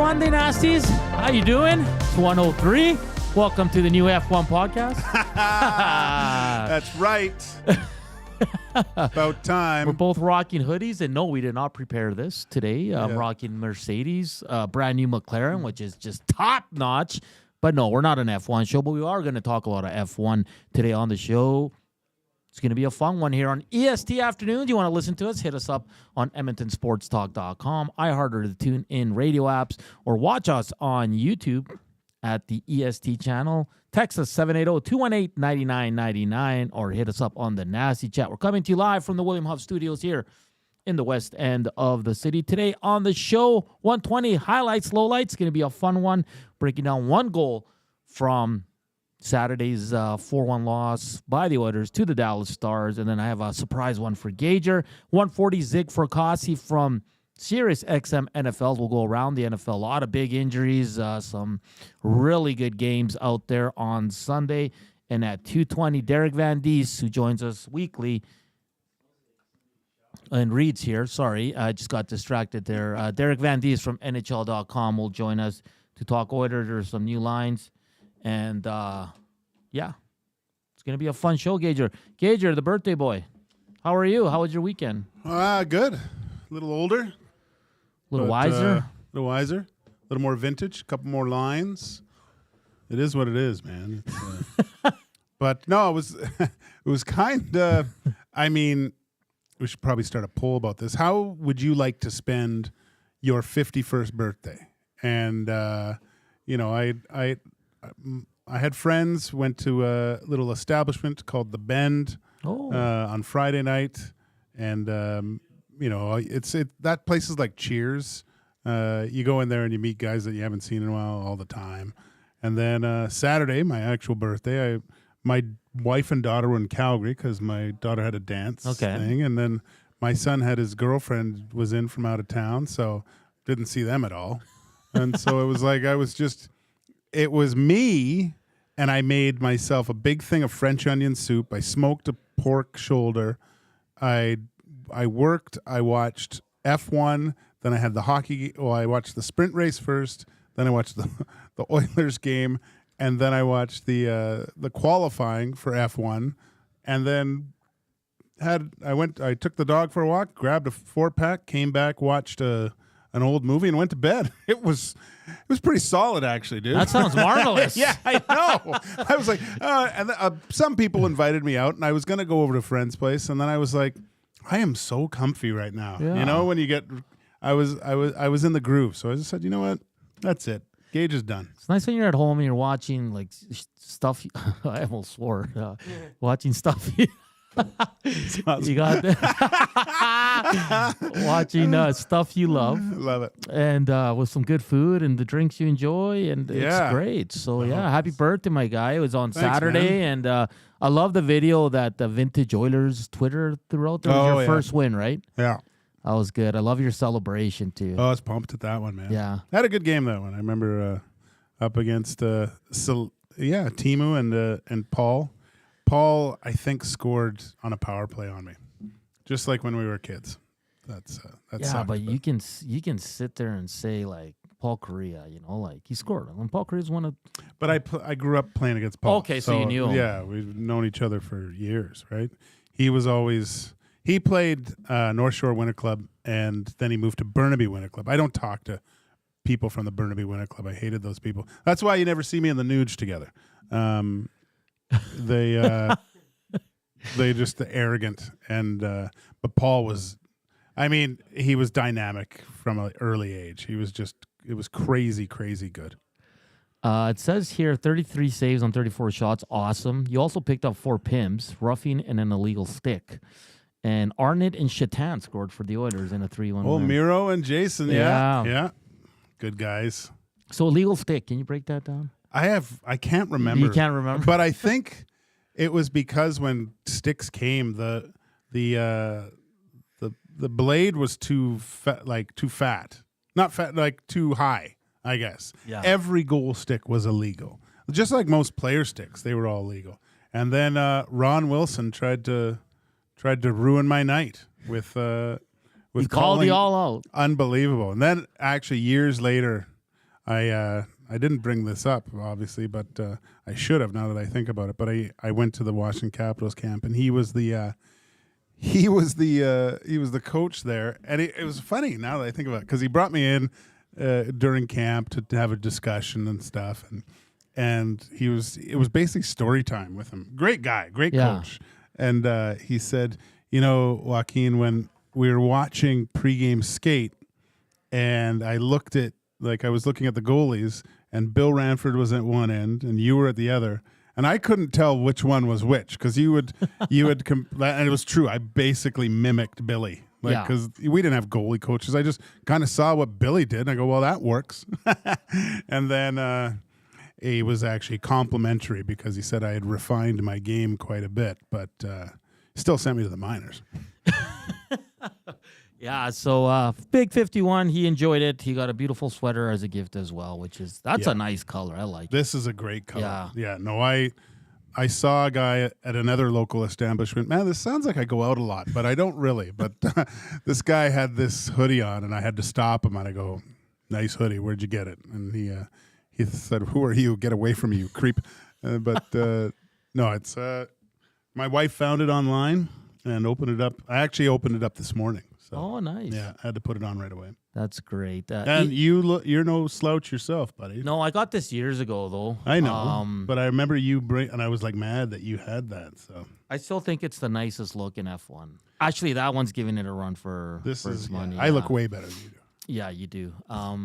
Monday, Nasties. How you doing? It's 103. Welcome to the new F1 podcast. That's right. About time. We're both rocking hoodies, and no, we did not prepare this today. I'm rocking Mercedes, brand new McLaren, which is just top notch. But no, we're not an F1 show, but we are going to talk a lot of F1 today on the show. It's going to be a fun one here on EST Afternoons. You want to listen to us? Hit us up on EdmontonSportsTalk.com, iHeart, or the TuneIn radio apps, or watch us on YouTube at the EST channel. Text us 780-218-9999 or hit us up on the Nasty Chat. We're coming to you live from the William Huff Studios here in the west end of the city. Today on the show, 120 highlights, lowlights. Going to be a fun one, breaking down one goal from Saturday's 4-1 loss by the Oilers to the Dallas Stars. And then I have a surprise one for Gager. 140 Zig Fracassi from Sirius XM NFLs. Will go around the NFL. A lot of big injuries, some really good games out there on Sunday. And at 2:20, Derek Van Diest, who joins us weekly and reads here. Sorry, I just got distracted there. Derek Van Diest from NHL.com will join us to talk Oilers. There's some new lines. And, yeah, it's going to be a fun show, Gager. Gager, the birthday boy, how are you? How was your weekend? Good. A little older. A little wiser? A little wiser. A little more vintage. A couple more lines. It is what it is, man. But, no, it was kind of, I mean, we should probably start a poll about this. How would you like to spend your 51st birthday? And, you know, I had friends, went to a little establishment called The Bend on Friday night. And, you know, that place is like Cheers. You go in there and you meet guys that you haven't seen in a while all the time. And then Saturday, my actual birthday, my wife and daughter were in Calgary because my daughter had a dance thing. And then my son had his girlfriend was in from out of town, so didn't see them at all. And so it was like it was me, and I made myself a big thing of French onion soup. I smoked a pork shoulder. I worked. I watched F1. Then I had the hockey. Well, I watched the sprint race first. Then I watched the Oilers game, and then I watched the qualifying for F1, and then I took the dog for a walk, grabbed a 4-pack, came back, watched an old movie, and went to bed. It was pretty solid, actually, dude. That sounds marvelous. Yeah, I know. I was like, and some people invited me out, and I was gonna go over to a friend's place, and then I was like, I am so comfy right now. Yeah. You know, when you get, I was in the groove, so I just said, you know what, that's it. Gage is done. It's nice when you're at home and you're watching like stuff. I almost swore. Watching stuff. You got watching stuff you love. Love it. And with some good food and the drinks you enjoy, and it's great. So happy birthday, my guy. It was on Saturday, man. And I love the video that the Vintage Oilers Twitter threw out. That was your first win, right? Yeah. That was good. I love your celebration too. Oh, I was pumped at that one, man. Yeah. I had a good game that one. I remember up against Timu and Paul. Paul, I think, scored on a power play on me, just like when we were kids. That's sucked, but you can sit there and say like Paul Correa, you know, like he scored. When Paul Correa's one of. But I grew up playing against Paul. Okay, so you knew him. Yeah, we've known each other for years, right? He played North Shore Winter Club, and then he moved to Burnaby Winter Club. I don't talk to people from the Burnaby Winter Club. I hated those people. That's why you never see me and the Nuge together. They just arrogant, and but Paul was, I mean, he was dynamic from an early age. It was crazy good. It says here 33 saves on 34 shots. Awesome. You also picked up 4 PIMs, roughing, and an illegal stick. And Arnott and Shatan scored for the Oilers in a 3-1 Oh, win. Miro and Jason, yeah. Good guys. So illegal stick, can you break that down? I can't remember. You can't remember? But I think it was because when sticks came, the blade was too fat, not fat, like too high, I guess. Yeah. Every goal stick was illegal, just like most player sticks. They were all legal. And then Ron Wilson tried to ruin my night with he called you all out. Unbelievable. And then actually years later, I didn't bring this up, obviously, but I should have now that I think about it. But I went to the Washington Capitals camp, and he was the coach there, and it was funny now that I think about it because he brought me in during camp to have a discussion and stuff, and it was basically story time with him. Great guy, great coach, and he said, Joaquin, when we were watching pregame skate, and I looked at I was looking at the goalies, and Bill Ranford was at one end, and you were at the other. And I couldn't tell which one was which because and it was true. I basically mimicked Billy, because we didn't have goalie coaches. I just kind of saw what Billy did, and I go, well, that works. And then he was actually complimentary because he said I had refined my game quite a bit, but still sent me to the minors. Yeah, so Big 51, he enjoyed it. He got a beautiful sweater as a gift as well, that's a nice color. I like it. This is a great color. Yeah. No, I saw a guy at another local establishment. Man, this sounds like I go out a lot, but I don't really. But this guy had this hoodie on, and I had to stop him, and I go, nice hoodie. Where'd you get it? And he said, who are you? Get away from me, you creep. No, it's my wife found it online and opened it up. I actually opened it up this morning. So, oh, nice. Yeah, I had to put it on right away. That's great. And you're no slouch yourself, buddy. No, I got this years ago, though. I know, but I remember and I was mad that you had that. So I still think it's the nicest look in F1. Actually, that one's giving it a run for its money. I look way better than you do. Yeah, you do. I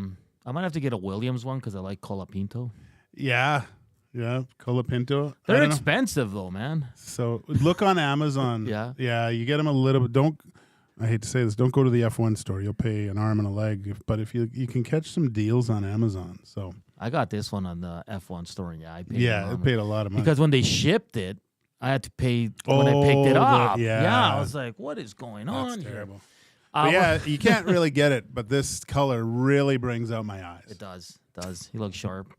might have to get a Williams one because I like Colapinto. Yeah, Colapinto. They're expensive, though, man. So look on Amazon. Yeah, you get them a little bit. I hate to say this, don't go to the F1 store. You'll pay an arm and a leg. But if you can catch some deals on Amazon. So I got this one on the F1 store. And I paid a lot of money. Because when they shipped it, I had to pay when I picked it up. I was like, what is going on here? Terrible. You can't really get it, but this color really brings out my eyes. It does. He looks sharp.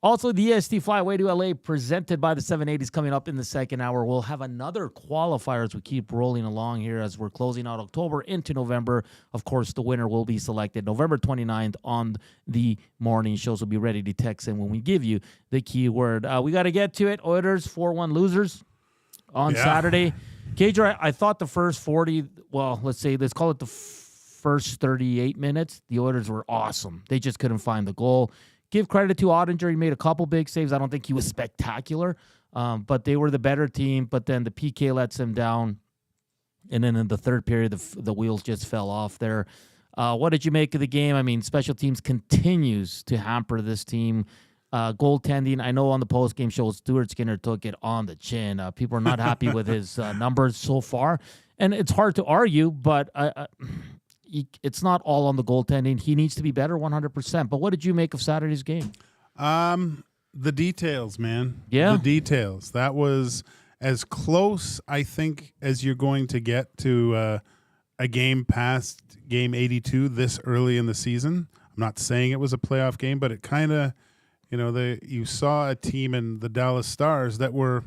Also, the EST Flyway to LA presented by the 780s coming up in the second hour. We'll have another qualifier as we keep rolling along here as we're closing out October into November. Of course, the winner will be selected November 29th on the morning shows. We'll be ready to text in when we give you the keyword. We got to get to it. Oilers 4-1 losers on Saturday. Gage, I thought the first 40, let's call it the first 38 minutes, the Oilers were awesome. They just couldn't find the goal. Give credit to Ottinger. He made a couple big saves. I don't think he was spectacular, but they were the better team. But then the PK lets him down. And then in the third period, the wheels just fell off there. What did you make of the game? I mean, special teams continues to hamper this team. Goaltending, I know on the post-game show, Stuart Skinner took it on the chin. People are not happy with his numbers so far. And it's hard to argue, but it's not all on the goaltending. He needs to be better 100%. But what did you make of Saturday's game? The details, man. Yeah. The details. That was as close, I think, as you're going to get to a game past game 82 this early in the season. I'm not saying it was a playoff game, but it kind of, you saw a team in the Dallas Stars that were,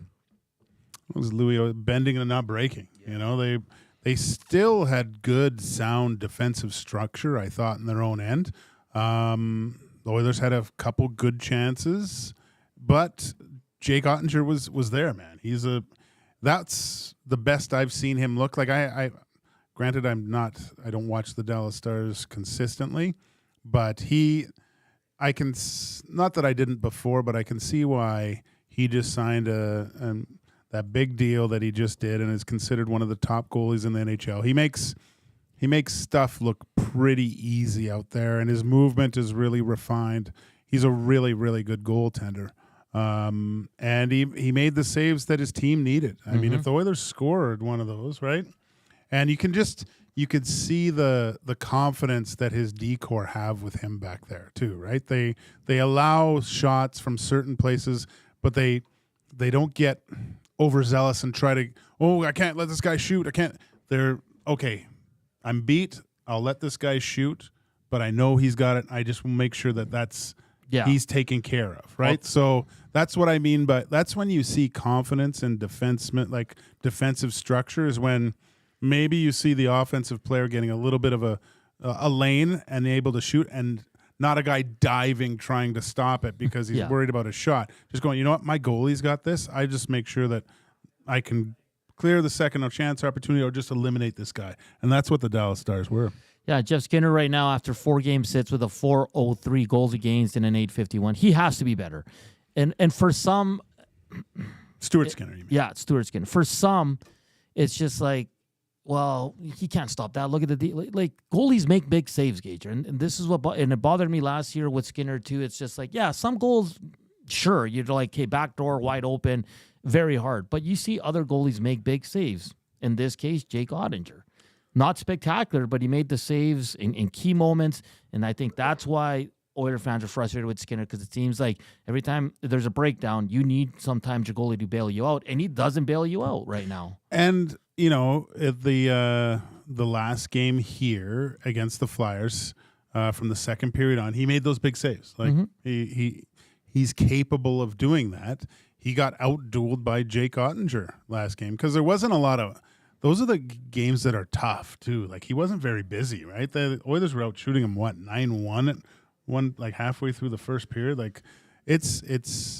Louis, bending and not breaking. Yeah. They still had good, sound defensive structure, I thought, in their own end. The Oilers had a couple good chances, but Jake Ottinger was there, man. That's the best I've seen him look. Granted, I don't watch the Dallas Stars consistently, but not that I didn't before, but I can see why he just signed that big deal that he just did and is considered one of the top goalies in the NHL. He makes stuff look pretty easy out there, and his movement is really refined. He's a really, really good goaltender. And he made the saves that his team needed. I mean, if the Oilers scored one of those, right? And you could see the confidence that his decor have with him back there too, right? They allow shots from certain places, but they don't get overzealous and try to, I can't let this guy shoot. They're okay. I'm beat. I'll let this guy shoot, but I know he's got it. I just will make sure that's he's taken care of, right? So that's what I mean. But that's when you see confidence in defensive structure is when maybe you see the offensive player getting a little bit of a lane and able to shoot and not a guy diving trying to stop it because he's worried about a shot. Just going, you know what, my goalie's got this. I just make sure that I can clear the second chance opportunity or just eliminate this guy. And that's what the Dallas Stars were. Yeah, Jeff Skinner right now after 4 game sits with a 4.03 goals against and an 8.51. He has to be better. And for some... Stuart Skinner, you mean? Yeah, Stuart Skinner. For some, it's just like, well, he can't stop that. Look at like goalies make big saves, Gage. And this is what, and it bothered me last year with Skinner too. It's just like, yeah, some goals, sure, you're like, hey, back door wide open, very hard. But you see other goalies make big saves. In this case, Jake Ottinger. Not spectacular, but he made the saves in key moments. And I think that's why Oilers fans are frustrated with Skinner, because it seems like every time there's a breakdown, you need sometimes your goalie to bail you out, and he doesn't bail you out right now. And, you know, at the last game here against the Flyers, from the second period on, he made those big saves. Like he's capable of doing that. He got out-dueled by Jake Ottinger last game because there wasn't a lot of... Those are the games that are tough, too. Like, he wasn't very busy, right? The Oilers were out shooting him, 9-1 like halfway through the first period. Like, it's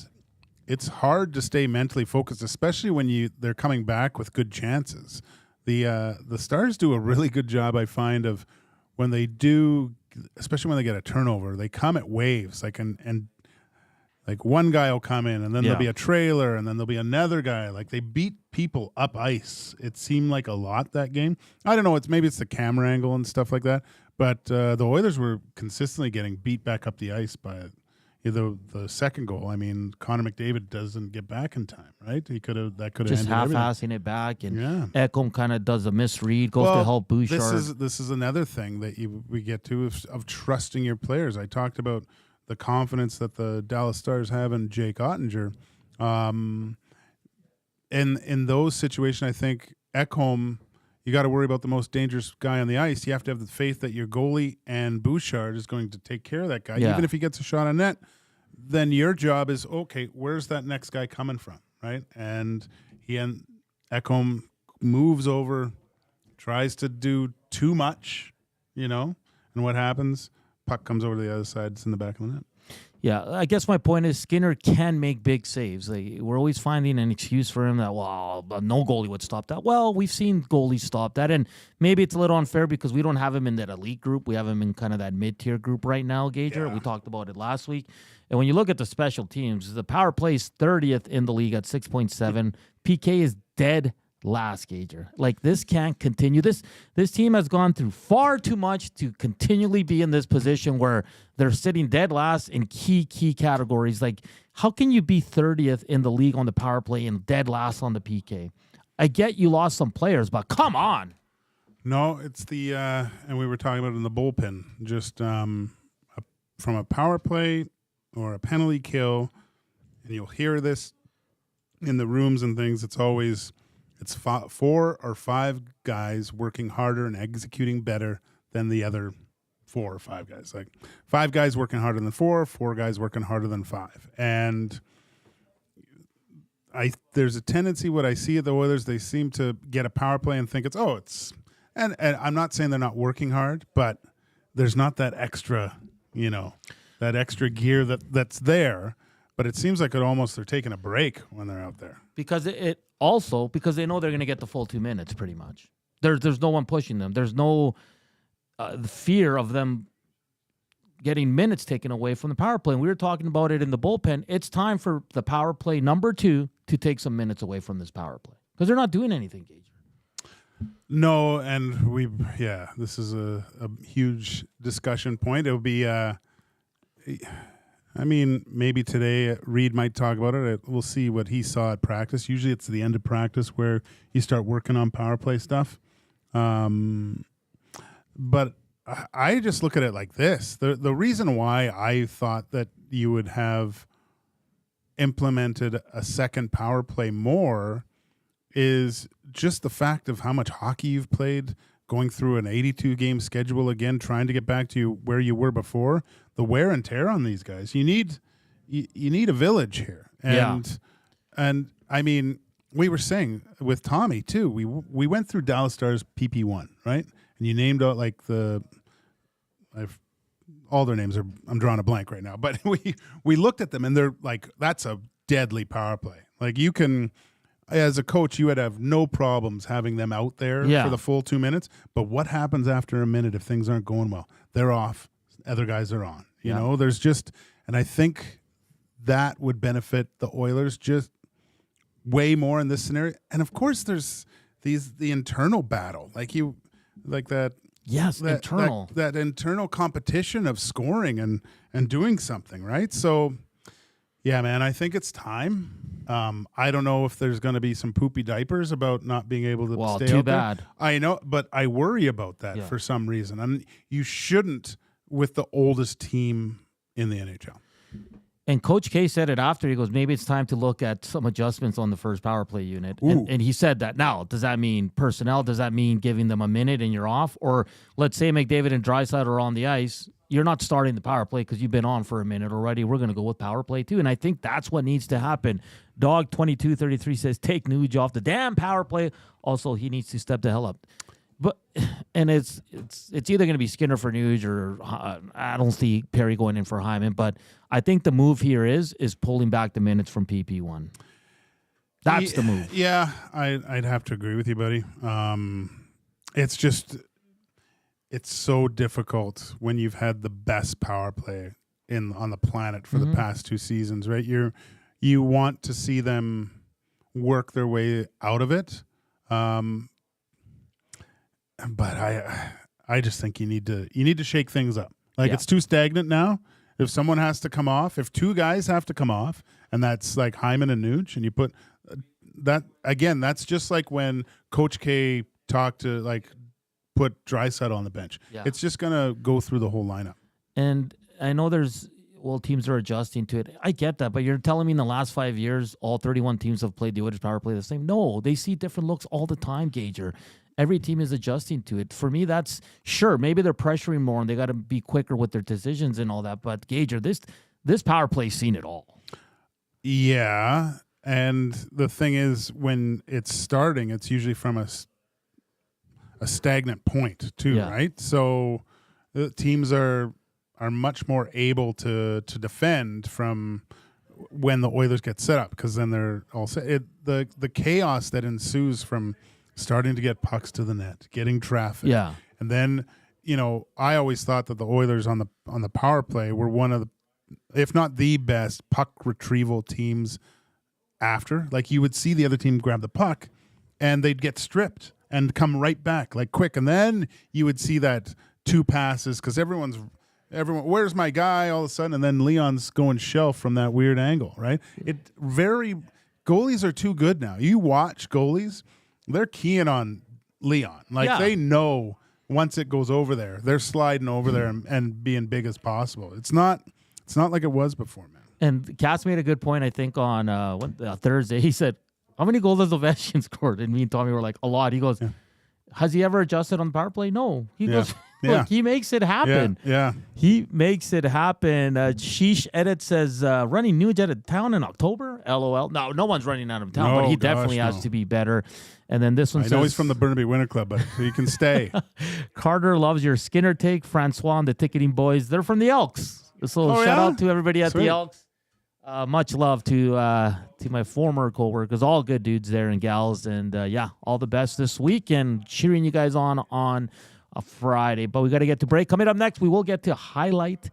hard to stay mentally focused, especially when they're coming back with good chances. The Stars do a really good job, I find, of when they do, especially when they get a turnover, they come at waves. Like, and like one guy will come in, and then there'll be a trailer, and then there'll be another guy. Like, they beat people up ice. It seemed like a lot that game. I don't know. Maybe it's the camera angle and stuff like that. But the Oilers were consistently getting beat back up the ice by the second goal. I mean, Connor McDavid doesn't get back in time, right? That could have just half-assing it back, and Ekholm kind of does a misread, goes to help Bouchard. This is another thing that we get to of trusting your players. I talked about the confidence that the Dallas Stars have in Jake Ottinger. In those situations, I think Ekholm, you got to worry about the most dangerous guy on the ice. You have to have the faith that your goalie and Bouchard is going to take care of that guy. Even if he gets a shot on net, then your job is, okay, where's that next guy coming from, right? And Ekholm moves over, tries to do too much, and what happens? Puck comes over to the other side. It's in the back of the net. Yeah, I guess my point is Skinner can make big saves. Like, we're always finding an excuse for him that, well, no goalie would stop that. Well, we've seen goalies stop that, and maybe it's a little unfair because we don't have him in that elite group. We have him in kind of that mid-tier group right now, Gager. Yeah. We talked about it last week. And when you look at the special teams, the power play is 30th in the league at 6.7. PK is dead last, Gager. Like, this can't continue. This team has gone through far too much to continually be in this position where they're sitting dead last in key categories. Like, how can you be 30th in the league on the power play and dead last on the PK? I get you lost some players, but come on. No, it's the and we were talking about it in the bullpen, just from a power play or a penalty kill, and you'll hear this in the rooms and things. It's always... It's 4 or 5 guys working harder and executing better than the other 4 or 5 guys. Like 5 guys working harder than 4 guys working harder than 5. And there's a tendency, what I see at the Oilers, they seem to get a power play and think and I'm not saying they're not working hard, but there's not that extra, that extra gear that's there. But it seems like they're taking a break when they're out there. Because because they know they're going to get the full 2 minutes pretty much. There's no one pushing them. There's no fear of them getting minutes taken away from the power play. And we were talking about it in the bullpen. It's time for the power play number 2 to take some minutes away from this power play. Because they're not doing anything, Gage. No, and this is a huge discussion point. It'll be... maybe today Reed might talk about it. We'll see what he saw at practice. Usually it's the end of practice where you start working on power play stuff. But I just look at it like this. The reason why I thought that you would have implemented a second power play more is just the fact of how much hockey you've played, going through an 82-game schedule again, trying to get back to where you were before. The wear and tear on these guys. You need a village here. And I mean, we were saying with Tommy too, we went through Dallas Stars PP1, right? And you named out like all their names I'm drawing a blank right now, but we looked at them and they're like, that's a deadly power play. Like you can, as a coach, you would have no problems having them out there for the full 2 minutes. But what happens after a minute if things aren't going well? They're off. Other guys are on. You know, there's just, and I think that would benefit the Oilers just way more in this scenario. And of course, there's the internal battle, like that. Yes, internal. That internal competition of scoring and doing something, right? So, yeah, man, I think it's time. I don't know if there's going to be some poopy diapers about not being able to stay out bad. there. I know, but I worry about that for some reason. And you shouldn't with the oldest team in the NHL. And Coach K said it after. He goes, maybe it's time to look at some adjustments on the first power play unit. And he said that. Now, does that mean personnel? Does that mean giving them a minute and you're off? Or let's say McDavid and Draisaitl are on the ice. You're not starting the power play because you've been on for a minute already. We're going to go with power play too. And I think that's what needs to happen. Dog 2233 says, take Nuge off the damn power play. Also, he needs to step the hell up. But and it's either going to be Skinner for Nuge or I don't see Perry going in for Hyman. But I think the move here is pulling back the minutes from PP1. That's the move. Yeah, I'd have to agree with you, buddy. It's just it's so difficult when you've had the best power play on the planet for the past 2 seasons, right? You want to see them work their way out of it. But I just think you need to shake things up. Like it's too stagnant now. If someone has to come off, if 2 guys have to come off, and that's like Hyman and Nuge, and you put that again, that's just like when Coach K talked to put Draisaitl on the bench. Yeah. It's just gonna go through the whole lineup. And I know teams are adjusting to it. I get that, but you're telling me in the last 5 years, all 31 teams have played the Oilers power play the same? No, they see different looks all the time, Gager. Every team is adjusting to it. For me, that's sure. Maybe they're pressuring more and they got to be quicker with their decisions and all that. But Gager, this power play's seen it all. Yeah, and the thing is, when it's starting, it's usually from a stagnant point too, right? So the teams are much more able to defend from when the Oilers get set up, because then they're all set. The chaos that ensues from starting to get pucks to the net, getting traffic. Yeah. And then, I always thought that the Oilers on the power play were one of the, if not the best, puck retrieval teams after. Like, you would see the other team grab the puck and they'd get stripped and come right back quick. And then you would see that 2 passes because everyone, where's my guy, all of a sudden, and then Leon's going shelf from that weird angle, right? Goalies are too good now. You watch goalies, they're keying on Leon. They know once it goes over there, they're sliding over there and being big as possible. It's not like it was before, man. And Cass made a good point, I think, on Thursday. He said, how many goals has Ovechkin scored? And me and Tommy were like, a lot. He goes, has he ever adjusted on the power play? No. He goes, look, he makes it happen. Yeah. He makes it happen. Sheesh Edit says, running Nuge out of town in October? LOL. No one's running out of town, but he definitely has to be better. And then this one says, I know he's from the Burnaby Winter Club, but he can stay. Carter loves your Skinner take. Francois and the Ticketing Boys, they're from the Elks. So shout out to everybody at the Elks. Much love to my former coworkers, all good dudes there and gals, and all the best this week, and cheering you guys on a Friday. But we got to get to break. Coming up next, we will get to highlight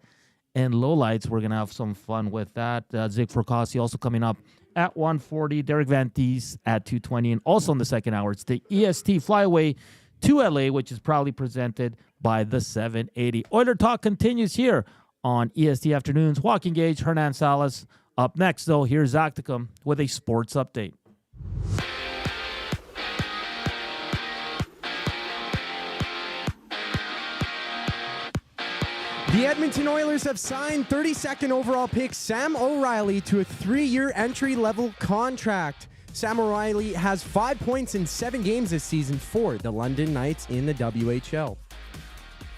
and lowlights. We're gonna have some fun with that. Zig Fracassi also coming up at 1:40. Derek Van Teese at 2:20, and also in the second hour, it's the EST Flyaway to LA, which is proudly presented by the 780. Oiler Talk continues here on EST Afternoons. Joaquin Gage, Hernan Salas. Up next, though, here's Zachticum with a sports update. The Edmonton Oilers have signed 32nd overall pick Sam O'Reilly to a 3-year entry-level contract. Sam O'Reilly has 5 points in 7 games this season for the London Knights in the WHL.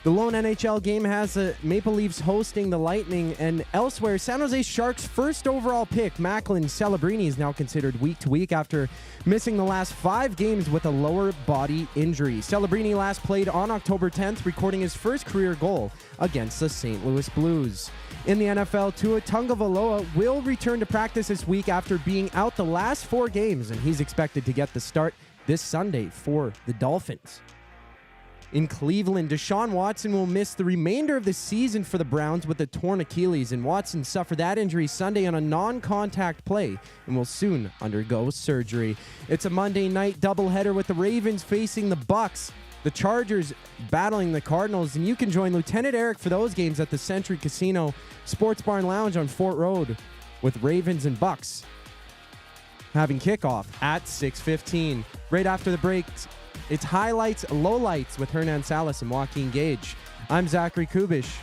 The lone NHL game has the Maple Leafs hosting the Lightning, and elsewhere, San Jose Sharks' first overall pick, Macklin Celebrini, is now considered week to week after missing the last 5 games with a lower body injury. Celebrini last played on October 10th, recording his first career goal against the St. Louis Blues. In the NFL, Tua Tagovailoa will return to practice this week after being out the last 4 games, and he's expected to get the start this Sunday for the Dolphins. In Cleveland, Deshaun Watson will miss the remainder of the season for the Browns with a torn Achilles, and Watson suffered that injury Sunday on a non-contact play and will soon undergo surgery. It's a Monday night doubleheader with the Ravens facing the Bucs, the Chargers battling the Cardinals, and you can join Lieutenant Eric for those games at the Century Casino Sports Bar and Lounge on Fort Road with Ravens and Bucs having kickoff at 6:15. Right after the breaks, it's Highlights, Lowlights with Hernan Salas and Joaquin Gage. I'm Zachary Kubusch,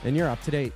and you're up to date.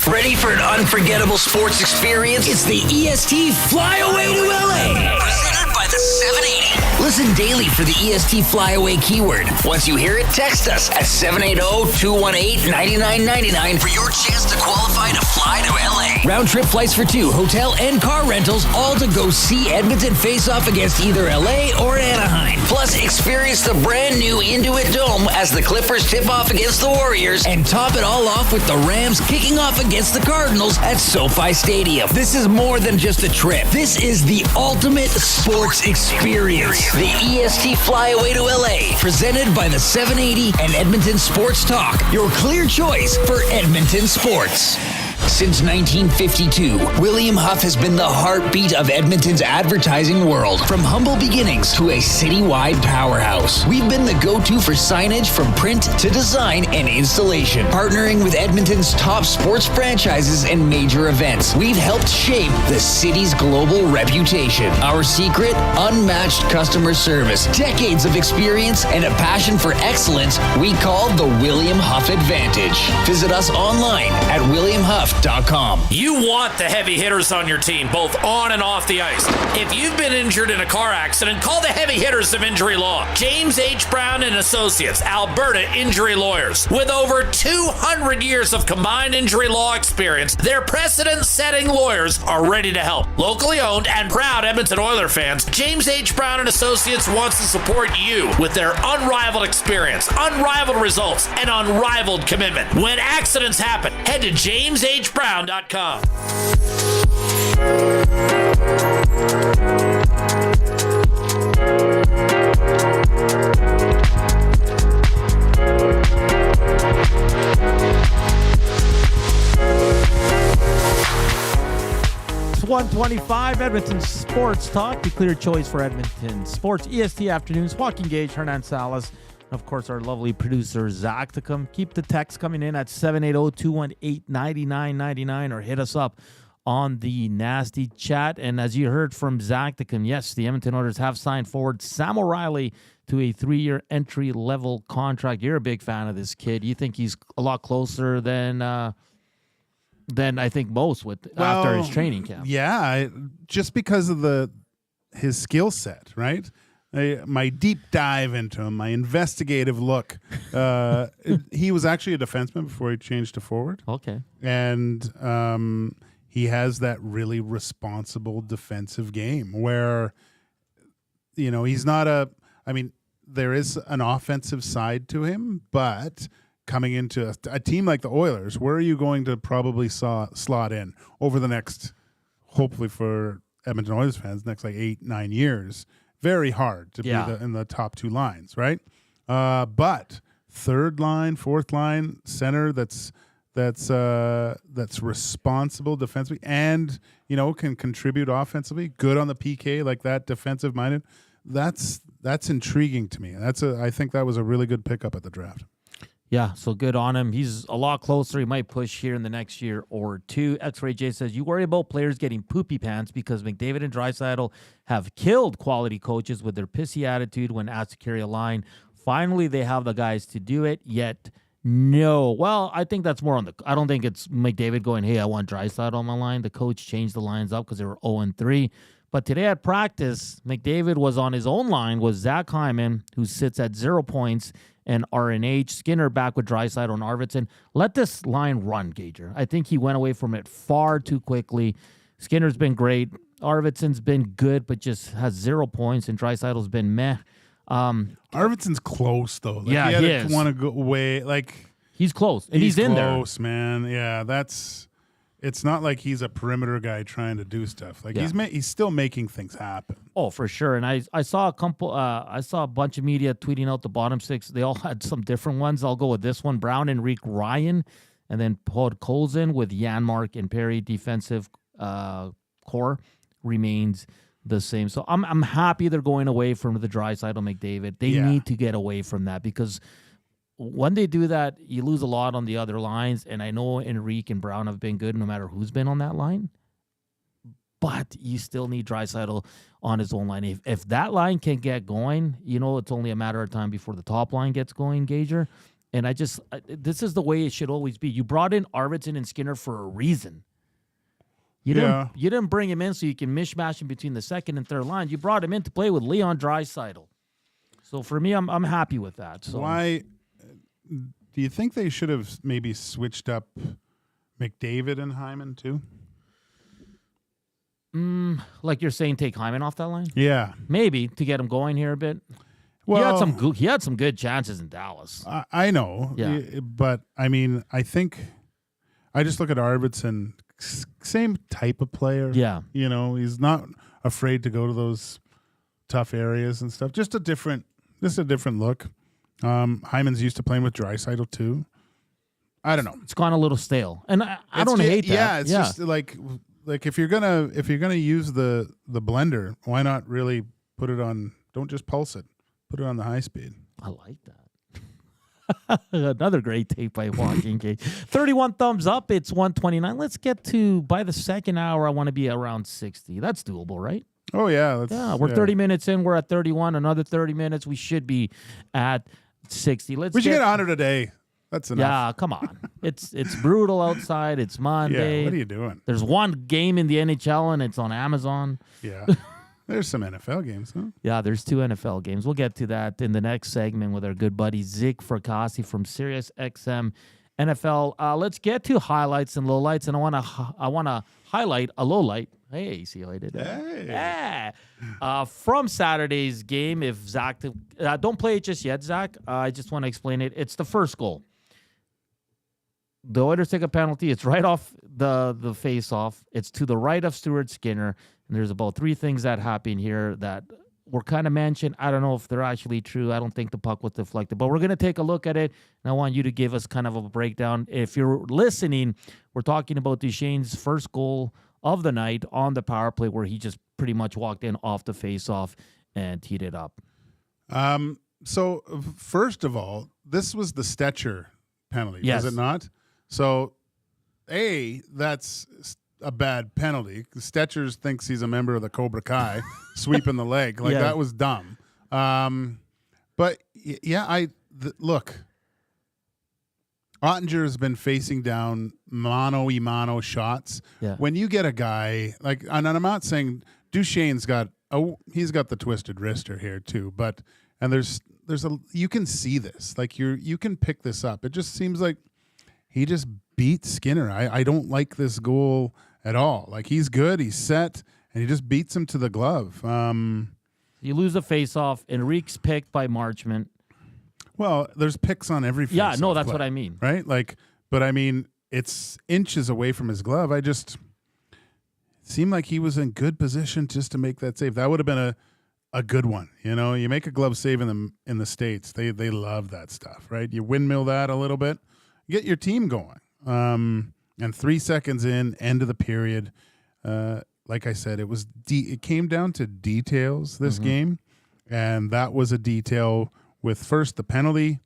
Ready for an unforgettable sports experience? It's the EST Flyaway to LA. Presented by the 780. Listen daily for the EST Flyaway keyword. Once you hear it, text us at 780-218-9999 for your chance to qualify to fly to LA. Round trip flights for 2, hotel and car rentals, all to go see Edmonton face off against either LA or Anaheim. Plus, experience the brand new Intuit Dome as the Clippers tip off against the Warriors, and top it all off with the Rams kicking off against the Cardinals at SoFi Stadium. This is more than just a trip. This is the ultimate sports experience. The EST Flyaway to LA, presented by the 780 and Edmonton Sports Talk, your clear choice for Edmonton sports. Since 1952, William Huff has been the heartbeat of Edmonton's advertising world. From humble beginnings to a citywide powerhouse, we've been the go-to for signage from print to design and installation. Partnering with Edmonton's top sports franchises and major events, we've helped shape the city's global reputation. Our secret? Unmatched customer service, decades of experience, and a passion for excellence we call the William Huff Advantage. Visit us online at williamhuff.com. You want the heavy hitters on your team, both on and off the ice. If you've been injured in a car accident, call the heavy hitters of injury law. James H. Brown and Associates, Alberta Injury Lawyers. With over 200 years of combined injury law experience, their precedent-setting lawyers are ready to help. Locally owned and proud Edmonton Oilers fans, James H. Brown and Associates wants to support you with their unrivaled experience, unrivaled results, and unrivaled commitment. When accidents happen, head to jameshbrown.com. 125 Edmonton Sports Talk, the clear choice for Edmonton Sports. EST Afternoons, Joaquin Gage, Hernan Salas, and of course our lovely producer Zachticum. Keep the text coming in at 780-218-9999 or hit us up on the nasty chat. And as you heard from Zachticum, yes, the Edmonton Oilers have signed forward Sam O'Reilly to a 3-year entry-level contract. You're a big fan of this kid. You think he's a lot closer than I think most after his training camp. Yeah, just because of his skill set, right? My deep dive into him, my investigative look. He was actually a defenseman before he changed to forward. Okay. And he has that really responsible defensive game where, he's not there is an offensive side to him, but coming into a team like the Oilers, where are you going to probably slot in over the next, hopefully for Edmonton Oilers fans, next 8-9 years? Very hard to be in the top 2 lines, right? But third line, fourth line, center that's responsible defensively and can contribute offensively, good on the PK, like that, defensive minded. That's intriguing to me. I think that was a really good pickup at the draft. Yeah, so good on him. He's a lot closer. He might push here in the next year or 2. X-Ray J says, you worry about players getting poopy pants because McDavid and Draisaitl have killed quality coaches with their pissy attitude when asked to carry a line. Finally, they have the guys to do it, yet no. Well, I think that's more on I don't think it's McDavid going, hey, I want Draisaitl on my line. The coach changed the lines up because they were 0-3. But today at practice, McDavid was on his own line with Zach Hyman, who sits at 0 points, and RNH. Skinner back with Draisaitl and Arvidsson. Let this line run, Gager. I think he went away from it far too quickly. Skinner's been great. Arvidsson's been good, but just has 0 points, and Draisaitl's been meh. Arvidsson's close though. Like, Yeah, he is. Want to go away. Like He's close, and he's in there. Close, man. Yeah, it's not like he's a perimeter guy trying to do stuff. Like he's still making things happen. Oh, for sure. And I saw a bunch of media tweeting out the bottom six. They all had some different ones. I'll go with this one: Brown, Enrique, Ryan, and then Podkolzin with Janmark and Perry. Defensive core remains the same. So I'm happy they're going away from the Draisaitl McDavid. They need to get away from that, because when they do that, you lose a lot on the other lines. And I know Enrique and Brown have been good no matter who's been on that line. But you still need Draisaitl on his own line. If that line can get going, it's only a matter of time before the top line gets going, Gager. And this is the way it should always be. You brought in Arvidsson and Skinner for a reason. You didn't bring him in so you can mishmash him between the second and third line. You brought him in to play with Leon Draisaitl. So for me, I'm happy with that. So why do you think they should have maybe switched up McDavid and Hyman too? Like you're saying, take Hyman off that line? Yeah, maybe to get him going here a bit. Well, he had some good chances in Dallas. I know. Yeah, but I mean, I think I just look at Arvidsson, same type of player. Yeah, he's not afraid to go to those tough areas and stuff. Just a different look. Hyman's used to playing with Draisaitl too. I don't know. It's gone a little stale, and I don't hate that. Yeah, it's just like if you're gonna use the blender, why not really put it on? Don't just pulse it. Put it on the high speed. I like that. Another great tape by Joaquin Gage. 31 thumbs up. It's 129. Let's get to, by the second hour, I want to be around 60. That's doable, right? Oh yeah. We're 30 minutes in. We're at 31. Another 30 minutes. We should be at 60. We should get 100 a day. That's enough. Yeah, come on. It's brutal outside. It's Monday. Yeah, what are you doing? There's one game in the NHL, and it's on Amazon. Yeah. There's some NFL games, huh? Yeah, there's 2 NFL games. We'll get to that in the next segment with our good buddy Zig Fracassi from Sirius XM NFL. Let's get to highlights and lowlights, and I want to highlight a lowlight. Hey, see how I did that? Hey. Yeah. From Saturday's game, if Zach, don't play it just yet, Zach. I just want to explain it. It's the first goal. The Oilers take a penalty. It's right off the face-off. It's to the right of Stuart Skinner. And there's about 3 things that happen here that were kind of mentioned. I don't know if they're actually true. I don't think the puck was deflected. But we're going to take a look at it, and I want you to give us kind of a breakdown. If you're listening, we're talking about Duchesne's first goal of the night on the power play, where he just pretty much walked in off the face-off and teed it up. So, first of all, this was the Stetcher penalty, yes. Was it not? So, that's a bad penalty. Stetcher thinks he's a member of the Cobra Kai, sweeping the leg. Like, that was dumb. But, yeah, look, Ottinger has been facing down mano-a-mano shots. Yeah. When you get a guy, like, and I'm not saying Duchesne's he's got the twisted wrister here too, but, and you can see this. Like, you can pick this up. It just seems like he just beat Skinner. I don't like this goal at all. Like, he's good, he's set, and he just beats him to the glove. You lose a face-off. Enrique's picked by Marchment. Well, there's picks on every face. Yeah, no, that's what I mean. Right? Like, but I mean, it's inches away from his glove. It seemed like he was in good position just to make that save. That would have been a good one. You make a glove save in the States. They love that stuff, right? You windmill that a little bit, get your team going. And 3 seconds in, end of the period, like I said, it came down to details this game, and that was a detail with first the penalty,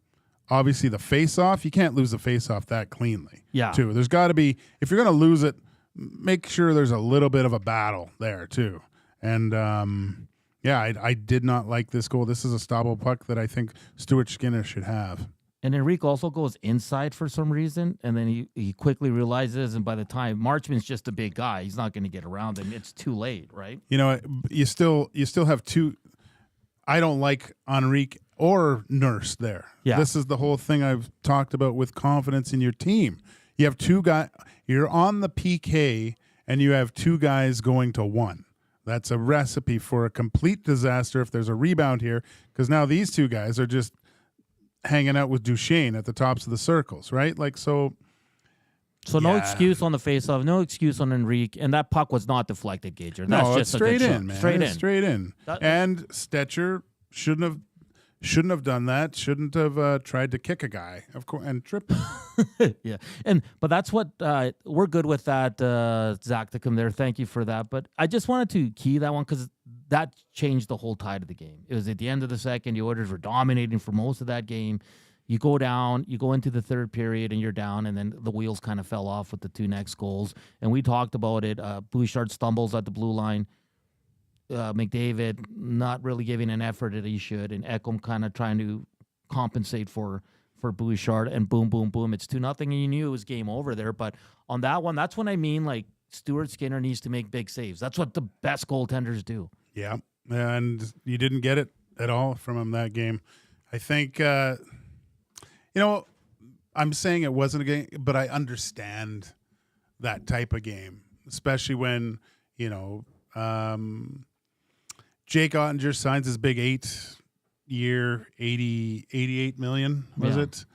obviously the face-off. You can't lose the face-off that cleanly. Yeah. Too. There's got to be, if you're going to lose it, make sure there's a little bit of a battle there too. And I did not like this goal. This is a stoppable puck that I think Stuart Skinner should have. And Enrique also goes inside for some reason, and then he quickly realizes, and by the time Marchman's just a big guy, he's not going to get around him. It's too late, right? You still have 2. I don't like Enrique or Nurse there. Yeah. This is the whole thing I've talked about with confidence in your team. You have two guys, you're on the PK, and you have two guys going to one. That's a recipe for a complete disaster if there's a rebound here, because now these two guys are just hanging out with Duchesne at the tops of the circles, right? Like, so no excuse on the faceoff, no excuse on Enrique, and that puck was not deflected, Gager. That's no, just it's a straight good in, shot. man. Straight It's in. straight in. And Stetcher shouldn't have done that. Shouldn't have tried to kick a guy, of course, and trip him. Yeah, but that's what we're good with that, Zachticum there. Thank you for that. But I just wanted to key that one because that changed the whole tide of the game. It was at the end of the second. The Oilers were dominating for most of that game. You go down, you go into the third period, and you're down, and then the wheels kind of fell off with the two next goals. And we talked about it. Bouchard stumbles at the blue line. McDavid not really giving an effort that he should, and Ekholm kind of trying to compensate for Bouchard, and boom, boom, boom. It's 2-0, and you knew it was game over there. But on that one, that's when I mean, like, Stuart Skinner needs to make big saves. That's what the best goaltenders do. Yeah, and you didn't get it at all from him that game. I think, I'm saying it wasn't a game, but I understand that type of game, especially when, Jake Ottinger signs his big 8-year, 88 million, was it?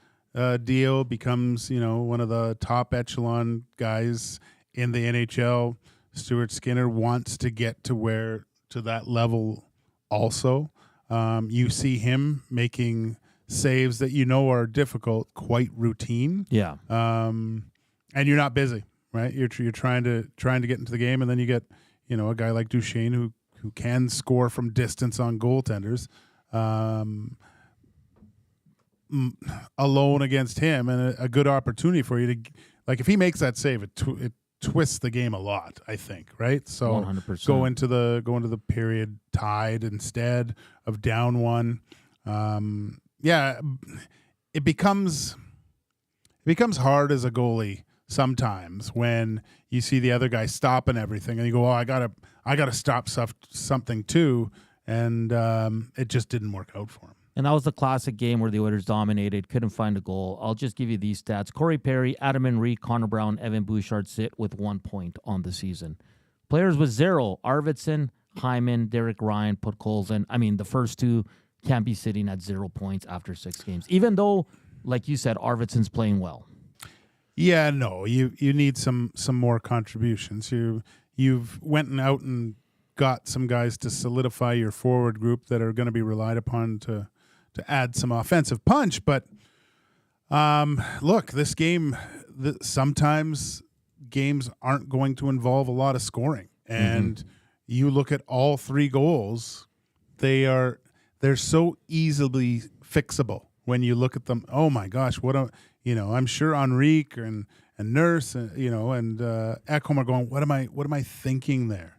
Deal, becomes, one of the top echelon guys in the NHL. Stuart Skinner wants to get to that level also. You see him making saves that are difficult, quite routine. Yeah. And you're not busy, right? You're trying to get into the game, and then you get, a guy like Duchesne who can score from distance on goaltenders, alone against him, and a good opportunity for you to, like, if he makes that save, it twists the game a lot, I think, right? So 100%. go into the period tied instead of down one. It becomes hard as a goalie sometimes when you see the other guy stopping everything, and you go, "Oh, I gotta stop something too," and it just didn't work out for him. And that was the classic game where the Oilers dominated, couldn't find a goal. I'll just give you these stats. Corey Perry, Adam Enrique, Connor Brown, Evan Bouchard sit with 1 point on the season. Players with 0, Arvidsson, Hyman, Derek Ryan, Podkolzin. I mean, the first two can't be sitting at 0 points after 6 games, even though, like you said, Arvidsson's playing well. Yeah, no, you need some more contributions. You've went out and got some guys to solidify your forward group that are going to be relied upon to add some offensive punch. But look, this game, sometimes games aren't going to involve a lot of scoring, and you look at all 3 goals, they're so easily fixable when you look at them. Oh my gosh, I'm sure Enrique and Nurse and Ekholm are going, what am I thinking there?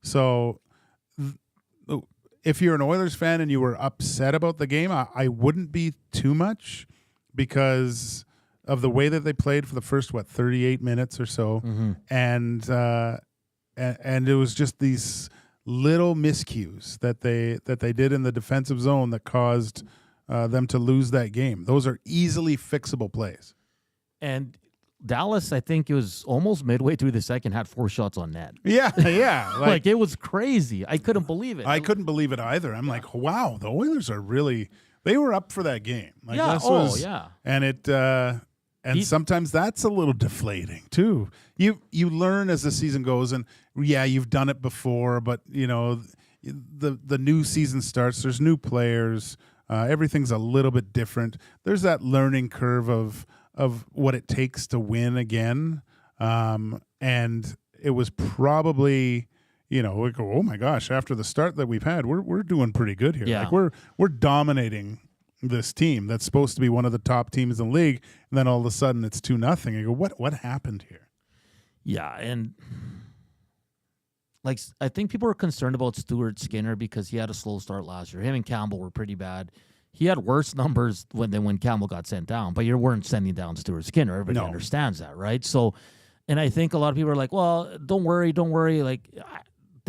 So if you're an Oilers fan and you were upset about the game, I wouldn't be too much, because of the way that they played for the first 38 minutes or so, and it was just these little miscues that they did in the defensive zone that caused them to lose that game. Those are easily fixable plays. And Dallas, I think it was almost midway through the second, had 4 shots on net. Yeah. Like it was crazy. I couldn't believe it. I couldn't believe it either. I'm like, wow, the Oilers are really, they were up for that game. Like, Yeah. this Oh, was, yeah. And and sometimes that's a little deflating too. You learn as the season goes, and you've done it before, but the new season starts. There's new players. Everything's a little bit different. There's that learning curve of what it takes to win again. And it was probably, we go, oh my gosh, after the start that we've had, we're doing pretty good here. Yeah. Like we're dominating this team that's supposed to be one of the top teams in the league, and then all of a sudden it's 2-0. You go, what happened here? Yeah, and like I think people were concerned about Stuart Skinner because he had a slow start last year. Him and Campbell were pretty bad. He had worse numbers when Campbell got sent down, but you weren't sending down Stuart Skinner. Everybody understands that, right? So, and I think a lot of people are like, well, don't worry. Like,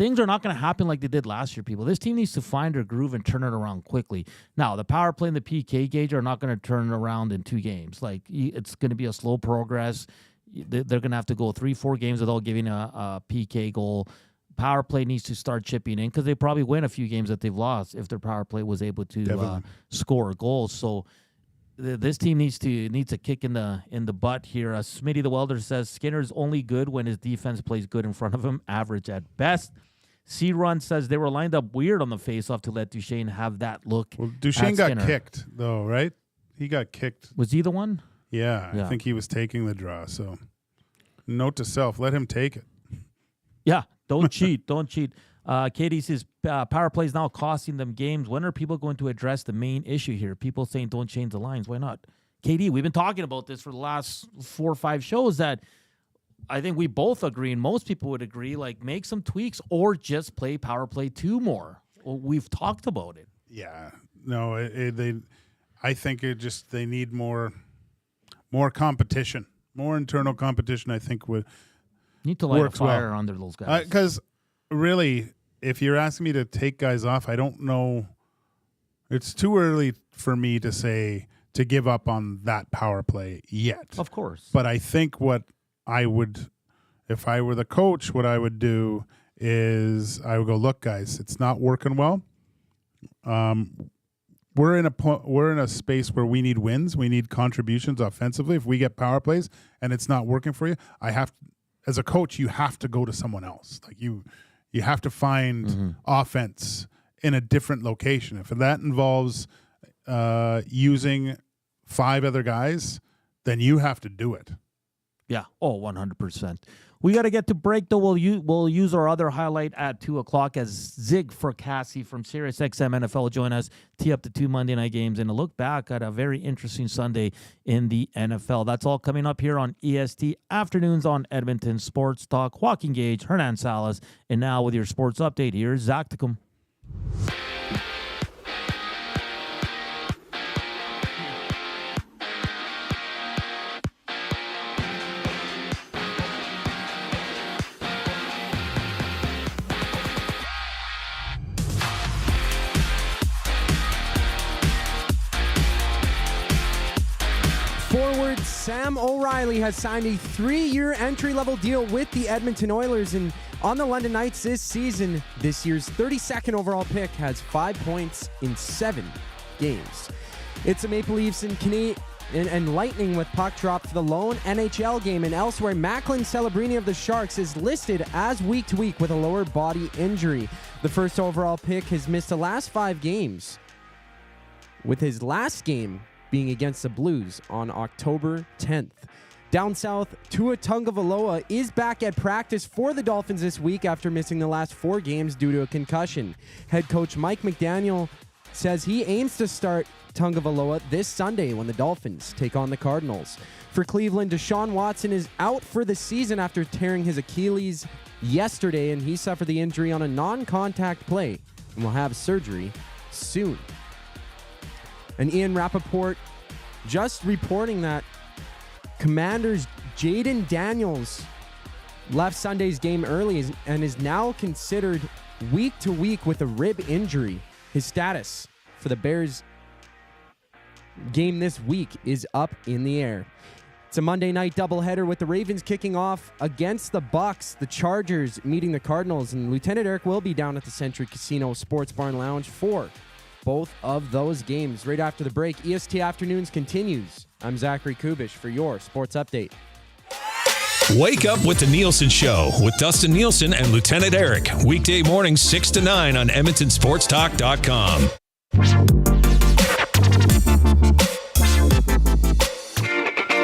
things are not going to happen like they did last year, people. This team needs to find their groove and turn it around quickly. Now, the power play and the PK gauge are not going to turn around in 2 games. Like, it's going to be a slow progress. They're going to have to go 3-4 games without giving a PK goal. Power play needs to start chipping in because they probably win a few games that they've lost if their power play was able to score goals. So this team needs a kick in the butt here. Smitty the Welder says Skinner's only good when his defense plays good in front of him, average at best. C-Run says they were lined up weird on the faceoff to let Duchesne have that look. Well, Duchesne got kicked, though, right? He got kicked. Was he the one? Yeah, I think he was taking the draw. So note to self, let him take it. Yeah, don't cheat. Don't cheat. Katie says power play is now costing them games. When are people going to address the main issue here? People saying don't change the lines. Why not? KD, we've been talking about this for the last 4 or 5 shows that I think we both agree, and most people would agree, like make some tweaks or just play power play 2 more. Well, we've talked about it. Yeah. No, I think they need more competition, more internal competition, I think would need to light a fire under those guys. Because really, if you're asking me to take guys off, I don't know. It's too early for me to say to give up on that power play yet. Of course. But I think what I would, if I were the coach, what I would do is I would go, look, guys, it's not working well. We're in a space where we need wins. We need contributions offensively. If we get power plays and it's not working for you, as a coach, you have to go to someone else. Like you have to find offense in a different location. If that involves using 5 other guys, then you have to do it. Yeah. Oh, 100%. We got to get to break, though. We'll use our other highlight at 2 o'clock as Zig Fracassi from Sirius XM NFL will join us, tee up the 2 Monday night games, and a look back at a very interesting Sunday in the NFL. That's all coming up here on EST Afternoons on Edmonton Sports Talk. Joaquin Gage, Hernan Salas, and now with your sports update, here's Zachticum. Forward Sam O'Reilly has signed a 3-year entry-level deal with the Edmonton Oilers, and on the London Knights this season, this year's 32nd overall pick has 5 points in 7 games. It's the Maple Leafs and Lightning with puck drop for the lone NHL game, and elsewhere, Macklin Celebrini of the Sharks is listed as week-to-week with a lower body injury. The first overall pick has missed the last 5 games, with his last game being against the Blues on October 10th. Down south, Tua Tagovailoa is back at practice for the Dolphins this week after missing the last 4 games due to a concussion. Head coach Mike McDaniel says he aims to start Tagovailoa this Sunday when the Dolphins take on the Cardinals. For Cleveland, Deshaun Watson is out for the season after tearing his Achilles yesterday, and he suffered the injury on a non-contact play and will have surgery soon. And Ian Rappaport just reporting that Commanders' Jaden Daniels left Sunday's game early and is now considered week to week with a rib injury. His status for the Bears game this week is up in the air. It's a Monday night doubleheader with the Ravens kicking off against the Bucks, the Chargers meeting the Cardinals, and Lieutenant Eric will be down at the Century Casino Sports Barn Lounge for both of those games. Right after the break, EST Afternoons continues. I'm Zachary Kubusch for your sports update. Wake up with the Nielsen Show with Dustin Nielsen and Lieutenant Eric. Weekday mornings 6 to 9 on EdmontonSportsTalk.com.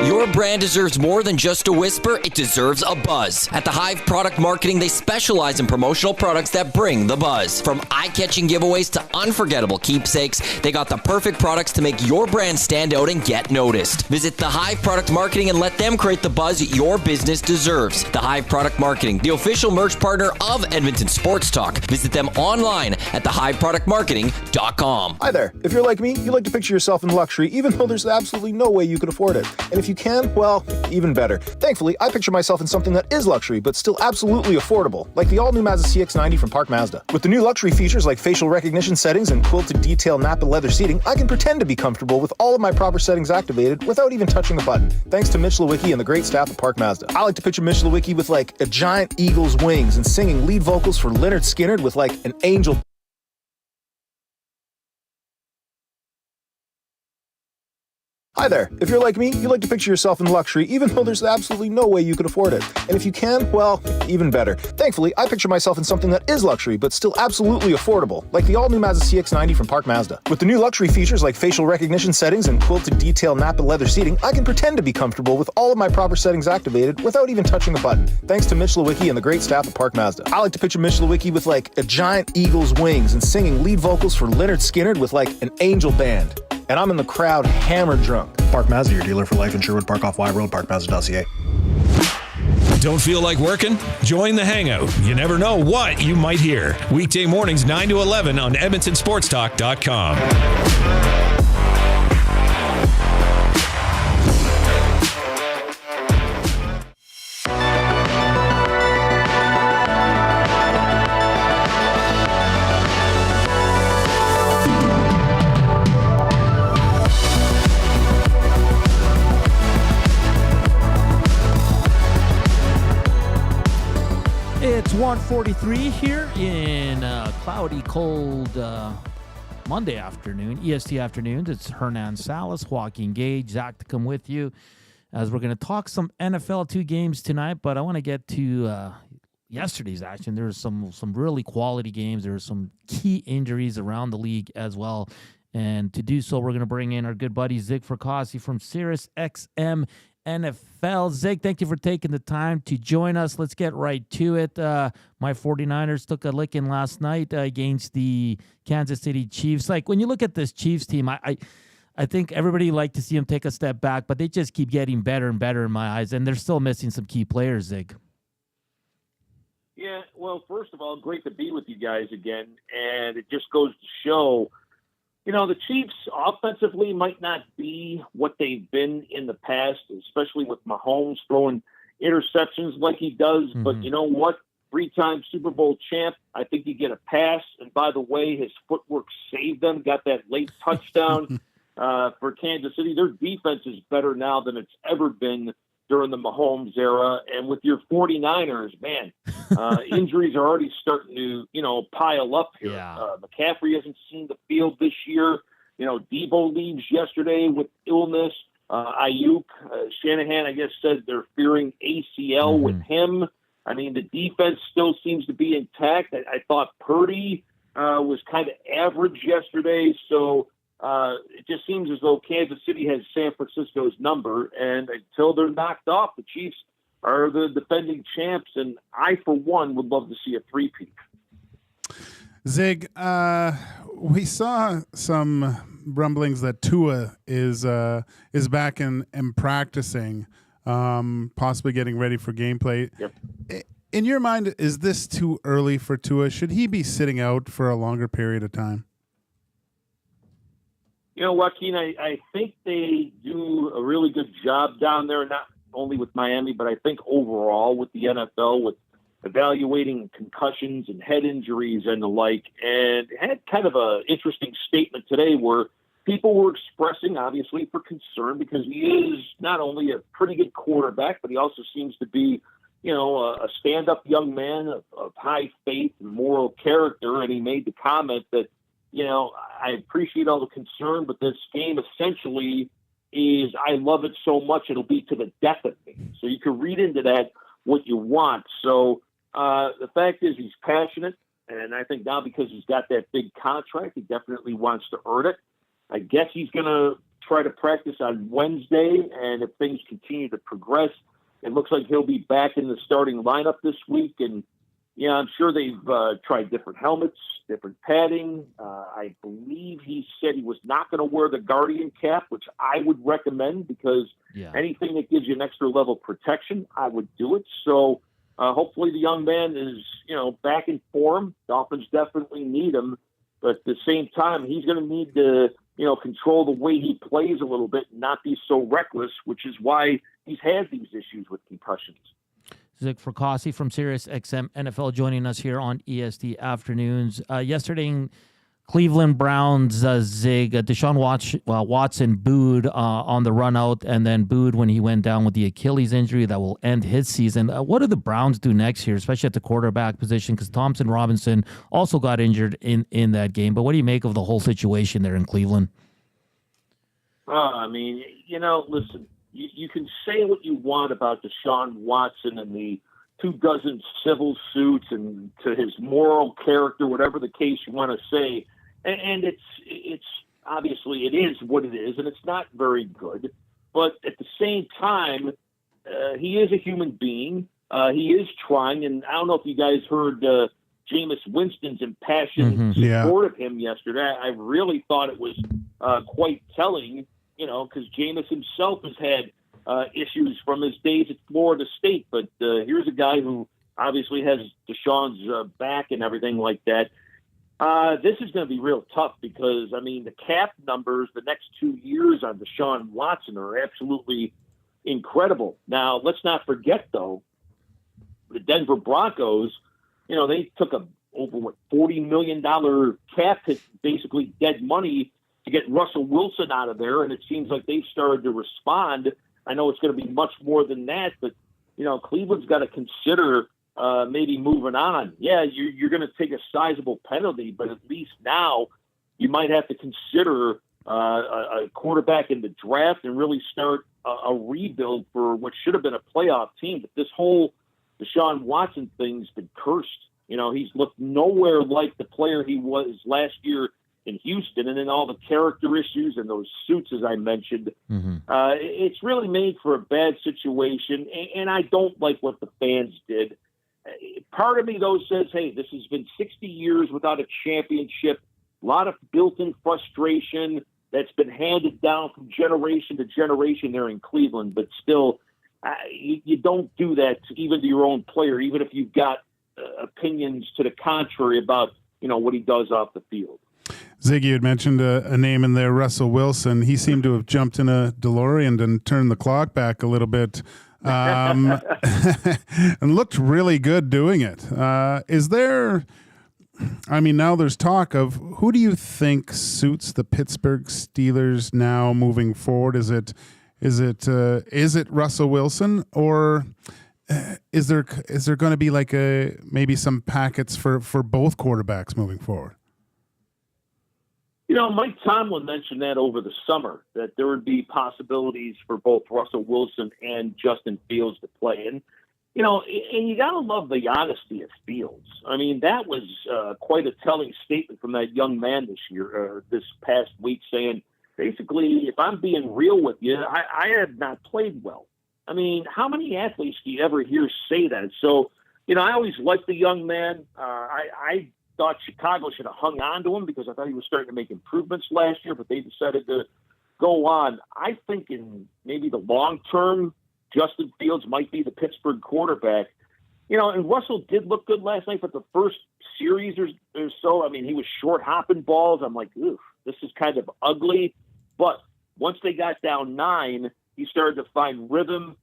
Your brand deserves more than just a whisper. It deserves a buzz. At the Hive Product Marketing, they specialize in promotional products that bring the buzz. From eye-catching giveaways to unforgettable keepsakes, they got the perfect products to make your brand stand out and get noticed. Visit the Hive Product Marketing and let them create the buzz your business deserves. The Hive Product Marketing, the official merch partner of Edmonton Sports Talk. Visit them online at thehiveproductmarketing.com. Hi there. If you're like me, you like to picture yourself in luxury, even though there's absolutely no way you could afford it. And if you can't, can, well, even better. Thankfully, I picture myself in something that is luxury, but still absolutely affordable, like the all-new Mazda CX-90 from Park Mazda. With the new luxury features like facial recognition settings and quilted detail Napa leather seating, I can pretend to be comfortable with all of my proper settings activated without even touching the button, thanks to Mitch Lewicki and the great staff at Park Mazda. I like to picture Mitch Lewicki with like a giant eagle's wings and singing lead vocals for Lynyrd Skynyrd with like an angel. Hi there. If you're like me, you like to picture yourself in luxury even though there's absolutely no way you can afford it. And if you can, well, even better. Thankfully, I picture myself in something that is luxury but still absolutely affordable, like the all-new Mazda CX-90 from Park Mazda. With the new luxury features like facial recognition settings and quilted detail Napa leather seating, I can pretend to be comfortable with all of my proper settings activated without even touching the button, thanks to Mitch Lewicki and the great staff at Park Mazda. I like to picture Mitch Lewicki with like a giant eagle's wings and singing lead vocals for Lynyrd Skynyrd with like an angel band. And I'm in the crowd hammered drunk. Park Mazda, your dealer for life in Sherwood Park off Y Road, parkmazda.ca. Don't feel like working? Join the Hangout. You never know what you might hear. Weekday mornings 9 to 11 on EdmontonSportsTalk.com. It's 1:43 here in cloudy, cold Monday afternoon, EST afternoons. It's Hernan Salas, Joaquin Gage, Zachticum with you as we're going to talk some NFL 2 games tonight, but I want to get to yesterday's action. There's some really quality games. There are some key injuries around the league as well. And to do so, we're going to bring in our good buddy Zig Fracassi from Sirius XM NFL. Zig, thank you for taking the time to join us. Let's get right to it. My 49ers took a licking last night against the Kansas City Chiefs. Like, when you look at this Chiefs team, I think everybody like to see them take a step back, but they just keep getting better and better in my eyes, and they're still missing some key players, Zig. Yeah, well, first of all, great to be with you guys again, and it just goes to show, you know, the Chiefs offensively might not be what they've been in the past, especially with Mahomes throwing interceptions like he does. Mm-hmm. But you know what? 3-time Super Bowl champ, I think you get a pass. And by the way, his footwork saved them, got that late touchdown for Kansas City. Their defense is better now than it's ever been during the Mahomes era. And with your 49ers, man, injuries are already starting to, you know, pile up here. Yeah. McCaffrey hasn't seen the field this year. You know, Debo leaves yesterday with illness. Ayuk, Shanahan, I guess, said they're fearing ACL with him. I mean, the defense still seems to be intact. I thought Purdy was kind of average yesterday. So it just seems as though Kansas City has San Francisco's number, and until they're knocked off, the Chiefs are the defending champs, and I, for one, would love to see a three-peat. Zig, we saw some rumblings that Tua is back and practicing, possibly getting ready for gameplay. Yep. In your mind, is this too early for Tua? Should he be sitting out for a longer period of time? You know, Joaquin, I think they do a really good job down there, not only with Miami, but I think overall with the NFL, with evaluating concussions and head injuries and the like. And it had kind of an interesting statement today where people were expressing, obviously, for concern because he is not only a pretty good quarterback, but he also seems to be, you know, a stand-up young man of high faith and moral character. And he made the comment that, you know, I appreciate all the concern, but this game essentially is, I love it so much, it'll be to the death of me. So you can read into that what you want. So the fact is he's passionate, and I think now because he's got that big contract, he definitely wants to earn it. I guess he's going to try to practice on Wednesday, and if things continue to progress, it looks like he'll be back in the starting lineup this week. And yeah, I'm sure they've tried different helmets, different padding. I believe he said he was not going to wear the Guardian cap, which I would recommend because anything that gives you an extra level of protection, I would do it. So hopefully the young man is, you know, back in form. Dolphins definitely need him. But at the same time, he's going to need to control the way he plays a little bit and not be so reckless, which is why he's had these issues with concussions. Zig Fracassi from Sirius XM NFL joining us here on EST Afternoons. Yesterday in Cleveland Browns, Zig, Deshaun Watson booed on the run out and then booed when he went down with the Achilles injury that will end his season. What do the Browns do next year, especially at the quarterback position? Because Thompson Robinson also got injured in that game. But what do you make of the whole situation there in Cleveland? Listen, you can say what you want about Deshaun Watson and the 24 civil suits and to his moral character, whatever the case you want to say. And it's obviously it is what it is, and it's not very good. But at the same time, he is a human being. He is trying, and I don't know if you guys heard Jameis Winston's impassioned support of him yesterday. I really thought it was quite telling, because Jameis himself has had issues from his days at Florida State. But here's a guy who obviously has Deshaun's back and everything like that. This is going to be real tough because, the cap numbers the next 2 years on Deshaun Watson are absolutely incredible. Now, let's not forget, though, the Denver Broncos, they took over $40 million cap hit, basically dead money, to get Russell Wilson out of there, and it seems like they've started to respond. I know it's going to be much more than that, but, Cleveland's got to consider maybe moving on. Yeah, you're going to take a sizable penalty, but at least now you might have to consider a quarterback in the draft and really start a rebuild for what should have been a playoff team. But this whole Deshaun Watson thing's been cursed. He's looked nowhere like the player he was last year in Houston, and then all the character issues and those suits, as I mentioned. It's really made for a bad situation, and I don't like what the fans did. Part of me, though, says, hey, this has been 60 years without a championship, a lot of built-in frustration that's been handed down from generation to generation there in Cleveland, but still, you don't do that even to your own player, even if you've got opinions to the contrary about, what he does off the field. Ziggy, you had mentioned a name in there, Russell Wilson. He seemed to have jumped in a DeLorean and turned the clock back a little bit and looked really good doing it. Is there, now there's talk of who do you think suits the Pittsburgh Steelers now moving forward? Is it Russell Wilson, or is there going to be like maybe some packets for both quarterbacks moving forward? Mike Tomlin mentioned that over the summer, that there would be possibilities for both Russell Wilson and Justin Fields to play. And you got to love the honesty of Fields. That was quite a telling statement from that young man this past week, saying, basically, if I'm being real with you, I have not played well. How many athletes do you ever hear say that? So, I always liked the young man. I thought Chicago should have hung on to him because I thought he was starting to make improvements last year, but they decided to go on. I think in maybe the long term, Justin Fields might be the Pittsburgh quarterback. And Russell did look good last night, but the first series or so, he was short hopping balls. I'm like, oof, this is kind of ugly. But once they got down 9, he started to find rhythm.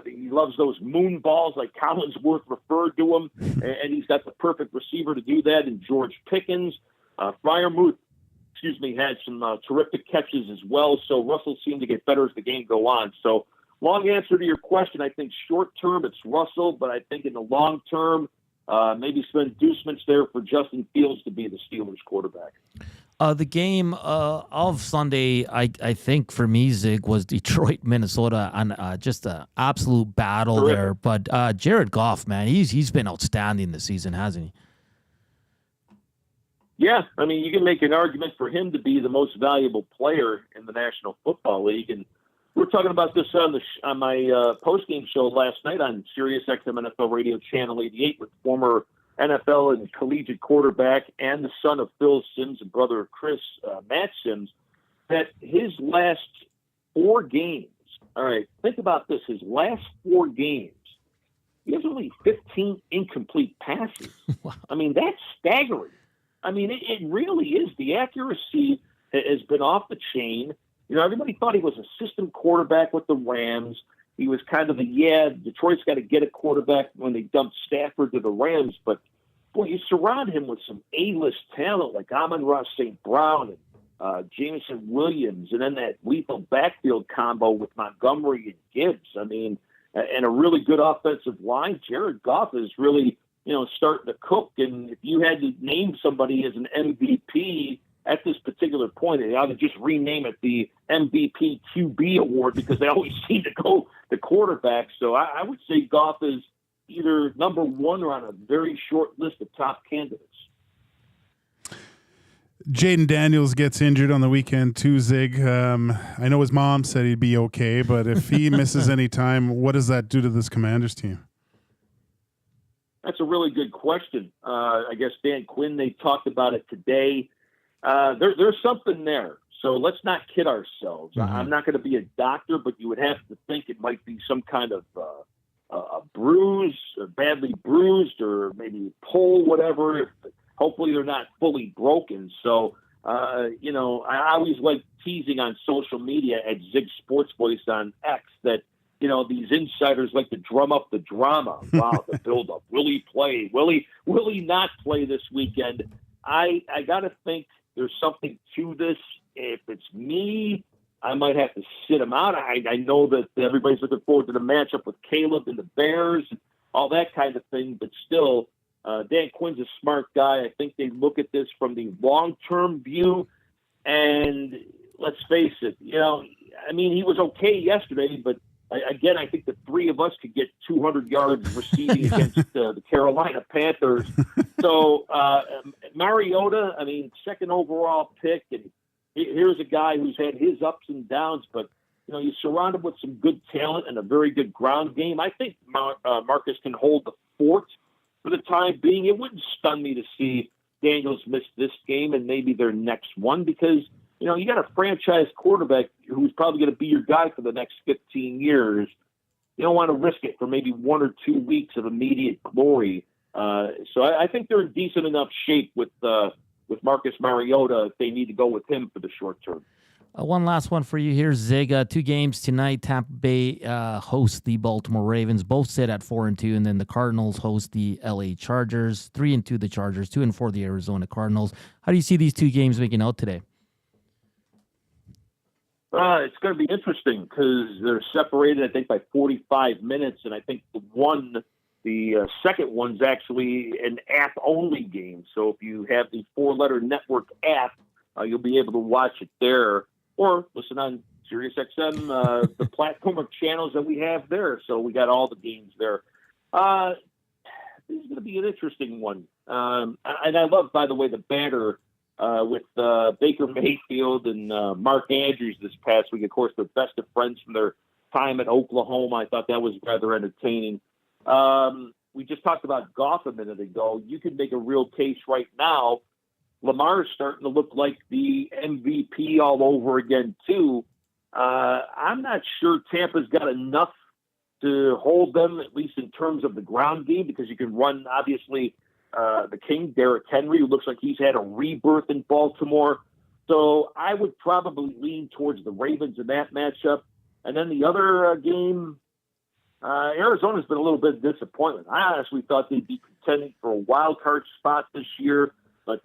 He loves those moon balls like Collinsworth referred to him, and he's got the perfect receiver to do that in George Pickens. Freiermuth, had some terrific catches as well. So Russell seemed to get better as the game go on. So long answer to your question, I think short term it's Russell, but I think in the long term, maybe some inducements there for Justin Fields to be the Steelers quarterback. The game of Sunday, I think for me, Zig, was Detroit, Minnesota, and just an absolute battle there. But Jared Goff, man, he's been outstanding this season, hasn't he? Yeah, you can make an argument for him to be the most valuable player in the National Football League, and we were talking about this on my post-game show last night on Sirius XM NFL Radio Channel 88 with former NFL and collegiate quarterback and the son of Phil Simms and brother of Chris, Matt Simms, that his last 4 games, all right, think about this, his last 4 games, he has only 15 incomplete passes. Wow. That's staggering. It really is. The accuracy has been off the chain. Everybody thought he was a system quarterback with the Rams. He was kind of Detroit's got to get a quarterback when they dumped Stafford to the Rams. But, boy, you surround him with some A-list talent like Amon-Ra St. Brown and Jameson Williams, and then that lethal backfield combo with Montgomery and Gibbs. I mean, and a really good offensive line. Jared Goff is really, starting to cook. And if you had to name somebody as an MVP at this particular point, they ought to just rename it the MVP QB award because they always seem to go the quarterback. So I would say Goff is either number one or on a very short list of top candidates. Jaden Daniels gets injured on the weekend too, Zig. I know his mom said he'd be okay, but if he misses any time, what does that do to this Commanders team? That's a really good question. I guess Dan Quinn, they talked about it today. There's something there. So let's not kid ourselves. Mm-hmm. I'm not going to be a doctor, but you would have to think it might be some kind of a bruise, badly bruised, or maybe pull, whatever. Hopefully they're not fully broken. So, I always like teasing on social media at Zig Sports Voice on X that, these insiders like to drum up the drama. Wow, the buildup. Will he play? Will he not play this weekend? I got to think there's something to this. If it's me, I might have to sit him out. I know that everybody's looking forward to the matchup with Caleb and the Bears and all that kind of thing, but still, Dan Quinn's a smart guy. I think they look at this from the long-term view, and let's face it, he was okay yesterday, but again, I think the three of us could get 200 yards receiving against the Carolina Panthers. So Mariota, second overall pick, and here's a guy who's had his ups and downs, but you surround him with some good talent and a very good ground game. I think Marcus can hold the fort for the time being. It wouldn't stun me to see Daniels miss this game and maybe their next one because, you got a franchise quarterback who's probably going to be your guy for the next 15 years. You don't want to risk it for maybe 1 or 2 weeks of immediate glory. So I think they're in decent enough shape with Marcus Mariota if they need to go with him for the short term. One last one for you here, Zig. 2 games tonight. Tampa Bay hosts the Baltimore Ravens. Both sit at 4-2, and then the Cardinals host the LA Chargers. 3-2 the Chargers, 2-4 the Arizona Cardinals. How do you see these 2 games making out today? It's going to be interesting because they're separated, I think, by 45 minutes, and I think the second one's actually an app-only game. So if you have the 4-letter network app, you'll be able to watch it there or listen on Sirius XM, the platform of channels that we have there. So we got all the games there. This is going to be an interesting one. And I love, by the way, the banter with Baker Mayfield and Mark Andrews this past week. Of course, they're best of friends from their time at Oklahoma. I thought that was rather entertaining. We just talked about Goff a minute ago. You can make a real case right now. Lamar's starting to look like the MVP all over again, too. I'm not sure Tampa's got enough to hold them, at least in terms of the ground game, because you can run, obviously, the king, Derrick Henry, who looks like he's had a rebirth in Baltimore. So I would probably lean towards the Ravens in that matchup. And then the other game, Arizona's been a little bit of disappointment. I honestly thought they'd be contending for a wild card spot this year, but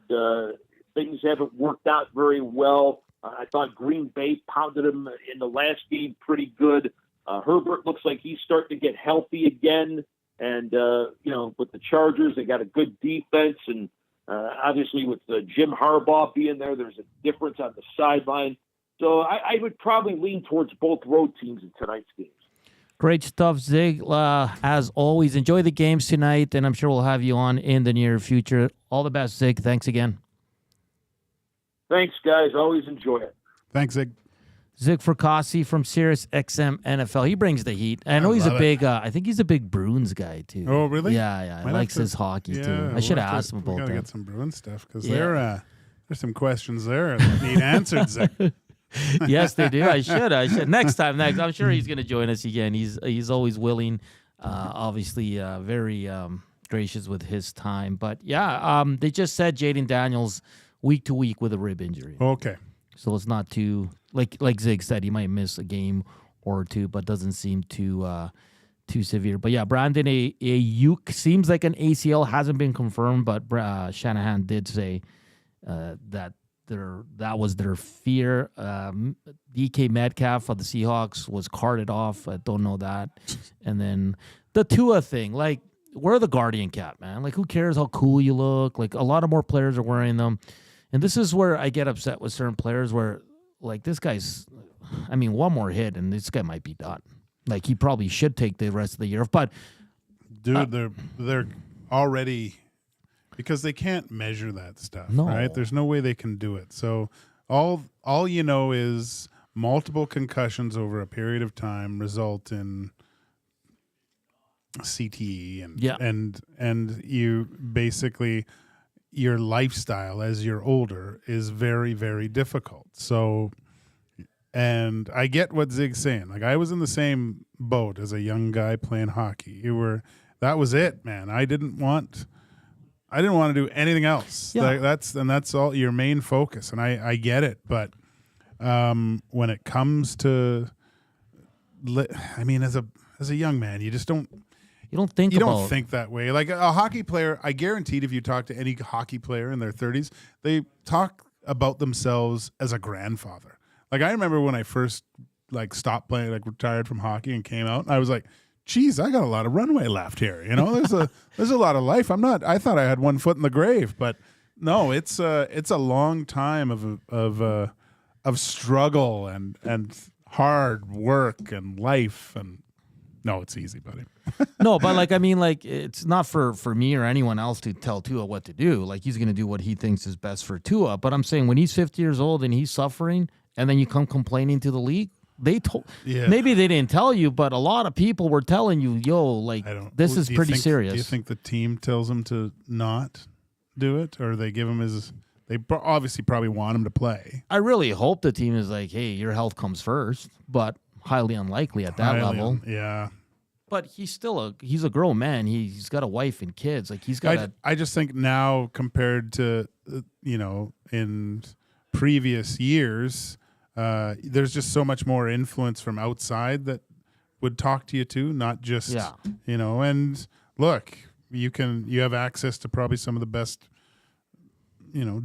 things haven't worked out very well. I thought Green Bay pounded them in the last game pretty good. Herbert looks like he's starting to get healthy again. And, with the Chargers, they got a good defense. And obviously with Jim Harbaugh being there, there's a difference on the sideline. So I would probably lean towards both road teams in tonight's games. Great stuff, Zig. As always, enjoy the games tonight, and I'm sure we'll have you on in the near future. All the best, Zig. Thanks again. Thanks, guys. Always enjoy it. Thanks, Zig. Zig Fracassi from Sirius XM NFL. He brings the heat. I know he's a big, I think he's a big Bruins guy, too. Oh, really? Yeah. He likes his hockey, too. I should have asked him about that. We got to get some Bruins stuff, because there's some questions there that need answered, Zig. Yes, they do. I should. Next time. I'm sure he's going to join us again. He's always willing, obviously very gracious with his time. But, they just said Jaden Daniels week to week with a rib injury. Okay. So it's not too like Zig said, he might miss a game or two, but doesn't seem too severe. But yeah, Brandon Ayuk seems like an ACL, hasn't been confirmed, but Shanahan did say that was their fear. DK Metcalf of the Seahawks was carted off. I don't know that. And then the Tua thing, like, wear the Guardian cap, man. Like, who cares how cool you look? Like, a lot of more players are wearing them. And this is where I get upset with certain players where, like, this guy's, I mean, one more hit and this guy might be done. Like, he probably should take the rest of the year. But, dude, they're already, because they can't measure that stuff, right? There's no way they can do it. So all you know is multiple concussions over a period of time result in CTE and you basically, your lifestyle as you're older is very, very difficult. So, and I get what Zig's saying. Like, I was in the same boat as a young guy playing hockey. That was it, man. I didn't want to do anything else. Yeah. Like, that's all your main focus. And I get it. But when it comes to, I mean, as a young man, you just don't. You don't think that way. Like a hockey player, I guaranteed if you talk to any hockey player in their 30s, they talk about themselves as a grandfather. Like, I remember when I first stopped playing, retired from hockey and came out, I was like, geez, I got a lot of runway left here. You know, there's a lot of life. I thought I had one foot in the grave, but no, it's a long time of struggle and hard work and life. And no, it's easy, buddy. No, but it's not for me or anyone else to tell Tua what to do. Like, he's going to do what he thinks is best for Tua. But I'm saying, when he's 50 years old and he's suffering, and then you come complaining to the league, maybe they didn't tell you, but a lot of people were telling you, this is pretty serious. Do you think the team tells him to not do it, or they give him they obviously probably want him to play? I really hope the team is like, hey, your health comes first, but highly unlikely at that level. Yeah. But he's a grown man. He's got a wife and kids. Like, he's got. I just think now, compared to in previous years, there's just so much more influence from outside that would talk to you too, not just And look, you have access to probably some of the best,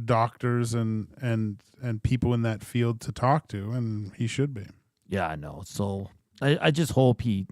doctors and people in that field to talk to, and he should be. Yeah, I know. So I just hope he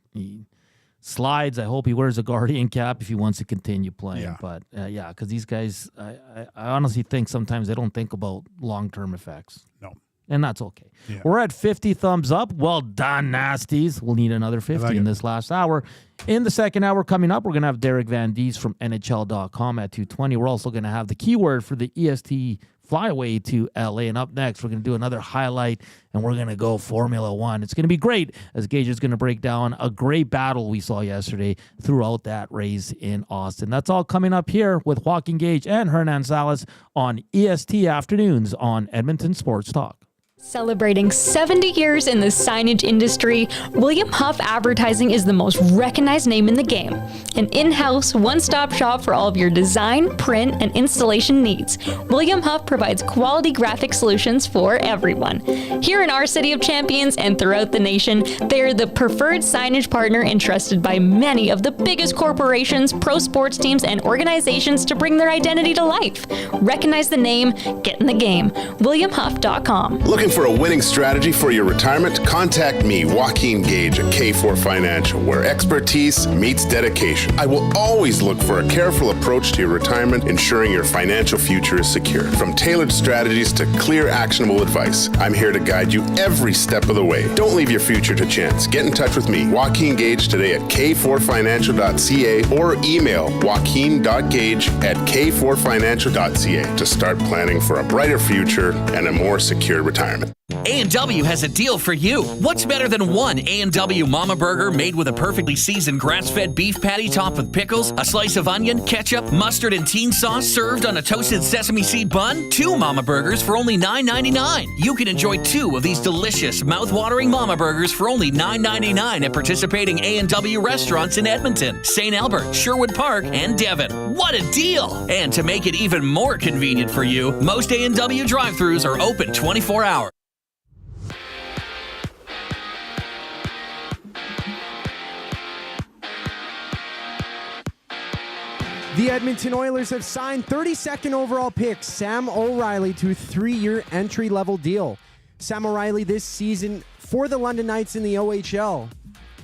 slides. I hope he wears a Guardian cap if he wants to continue playing. Yeah. But because these guys, I honestly think sometimes they don't think about long-term effects. No. And that's okay. Yeah. We're at 50 thumbs up. Well done, Nasties. We'll need another 50 in this last hour. In the second hour coming up, we're going to have Derek Van Diest from NHL.com at 2:20. We're also going to have the keyword for the EST flyaway to LA. And up next, we're going to do another highlight, and we're going to go Formula One. It's going to be great, as Gage is going to break down a great battle we saw yesterday throughout that race in Austin. That's all coming up here with Joaquin Gage and Hernan Salas on EST Afternoons on Edmonton Sports Talk. Celebrating 70 years in the signage industry, William Huff Advertising is the most recognized name in the game. An in-house, one-stop shop for all of your design, print, and installation needs. William Huff provides quality graphic solutions for everyone. Here in our City of Champions and throughout the nation, they're the preferred signage partner entrusted by many of the biggest corporations, pro sports teams, and organizations to bring their identity to life. Recognize the name, get in the game. WilliamHuff.com. Looking for a winning strategy for your retirement? Contact me, Joaquin Gage at K4 Financial, where expertise meets dedication. I will always look for a careful approach to your retirement, ensuring your financial future is secure. From tailored strategies to clear, actionable advice, I'm here to guide you every step of the way. Don't leave your future to chance. Get in touch with me, Joaquin Gage, today at k4financial.ca or email joaquin.gage@k4financial.ca to start planning for a brighter future and a more secure retirement. A&W has a deal for you. What's better than one A&W Mama Burger made with a perfectly seasoned grass-fed beef patty topped with pickles, a slice of onion, ketchup, mustard, and teen sauce served on a toasted sesame seed bun? 2 Mama Burgers for only $9.99. You can enjoy 2 of these delicious, mouth-watering Mama Burgers for only $9.99 at participating A&W restaurants in Edmonton, St. Albert, Sherwood Park, and Devon. What a deal! And to make it even more convenient for you, most A&W drive-thrus are open 24 hours. The Edmonton Oilers have signed 32nd overall pick Sam O'Reilly to a 3-year entry-level deal. Sam O'Reilly this season for the London Knights in the OHL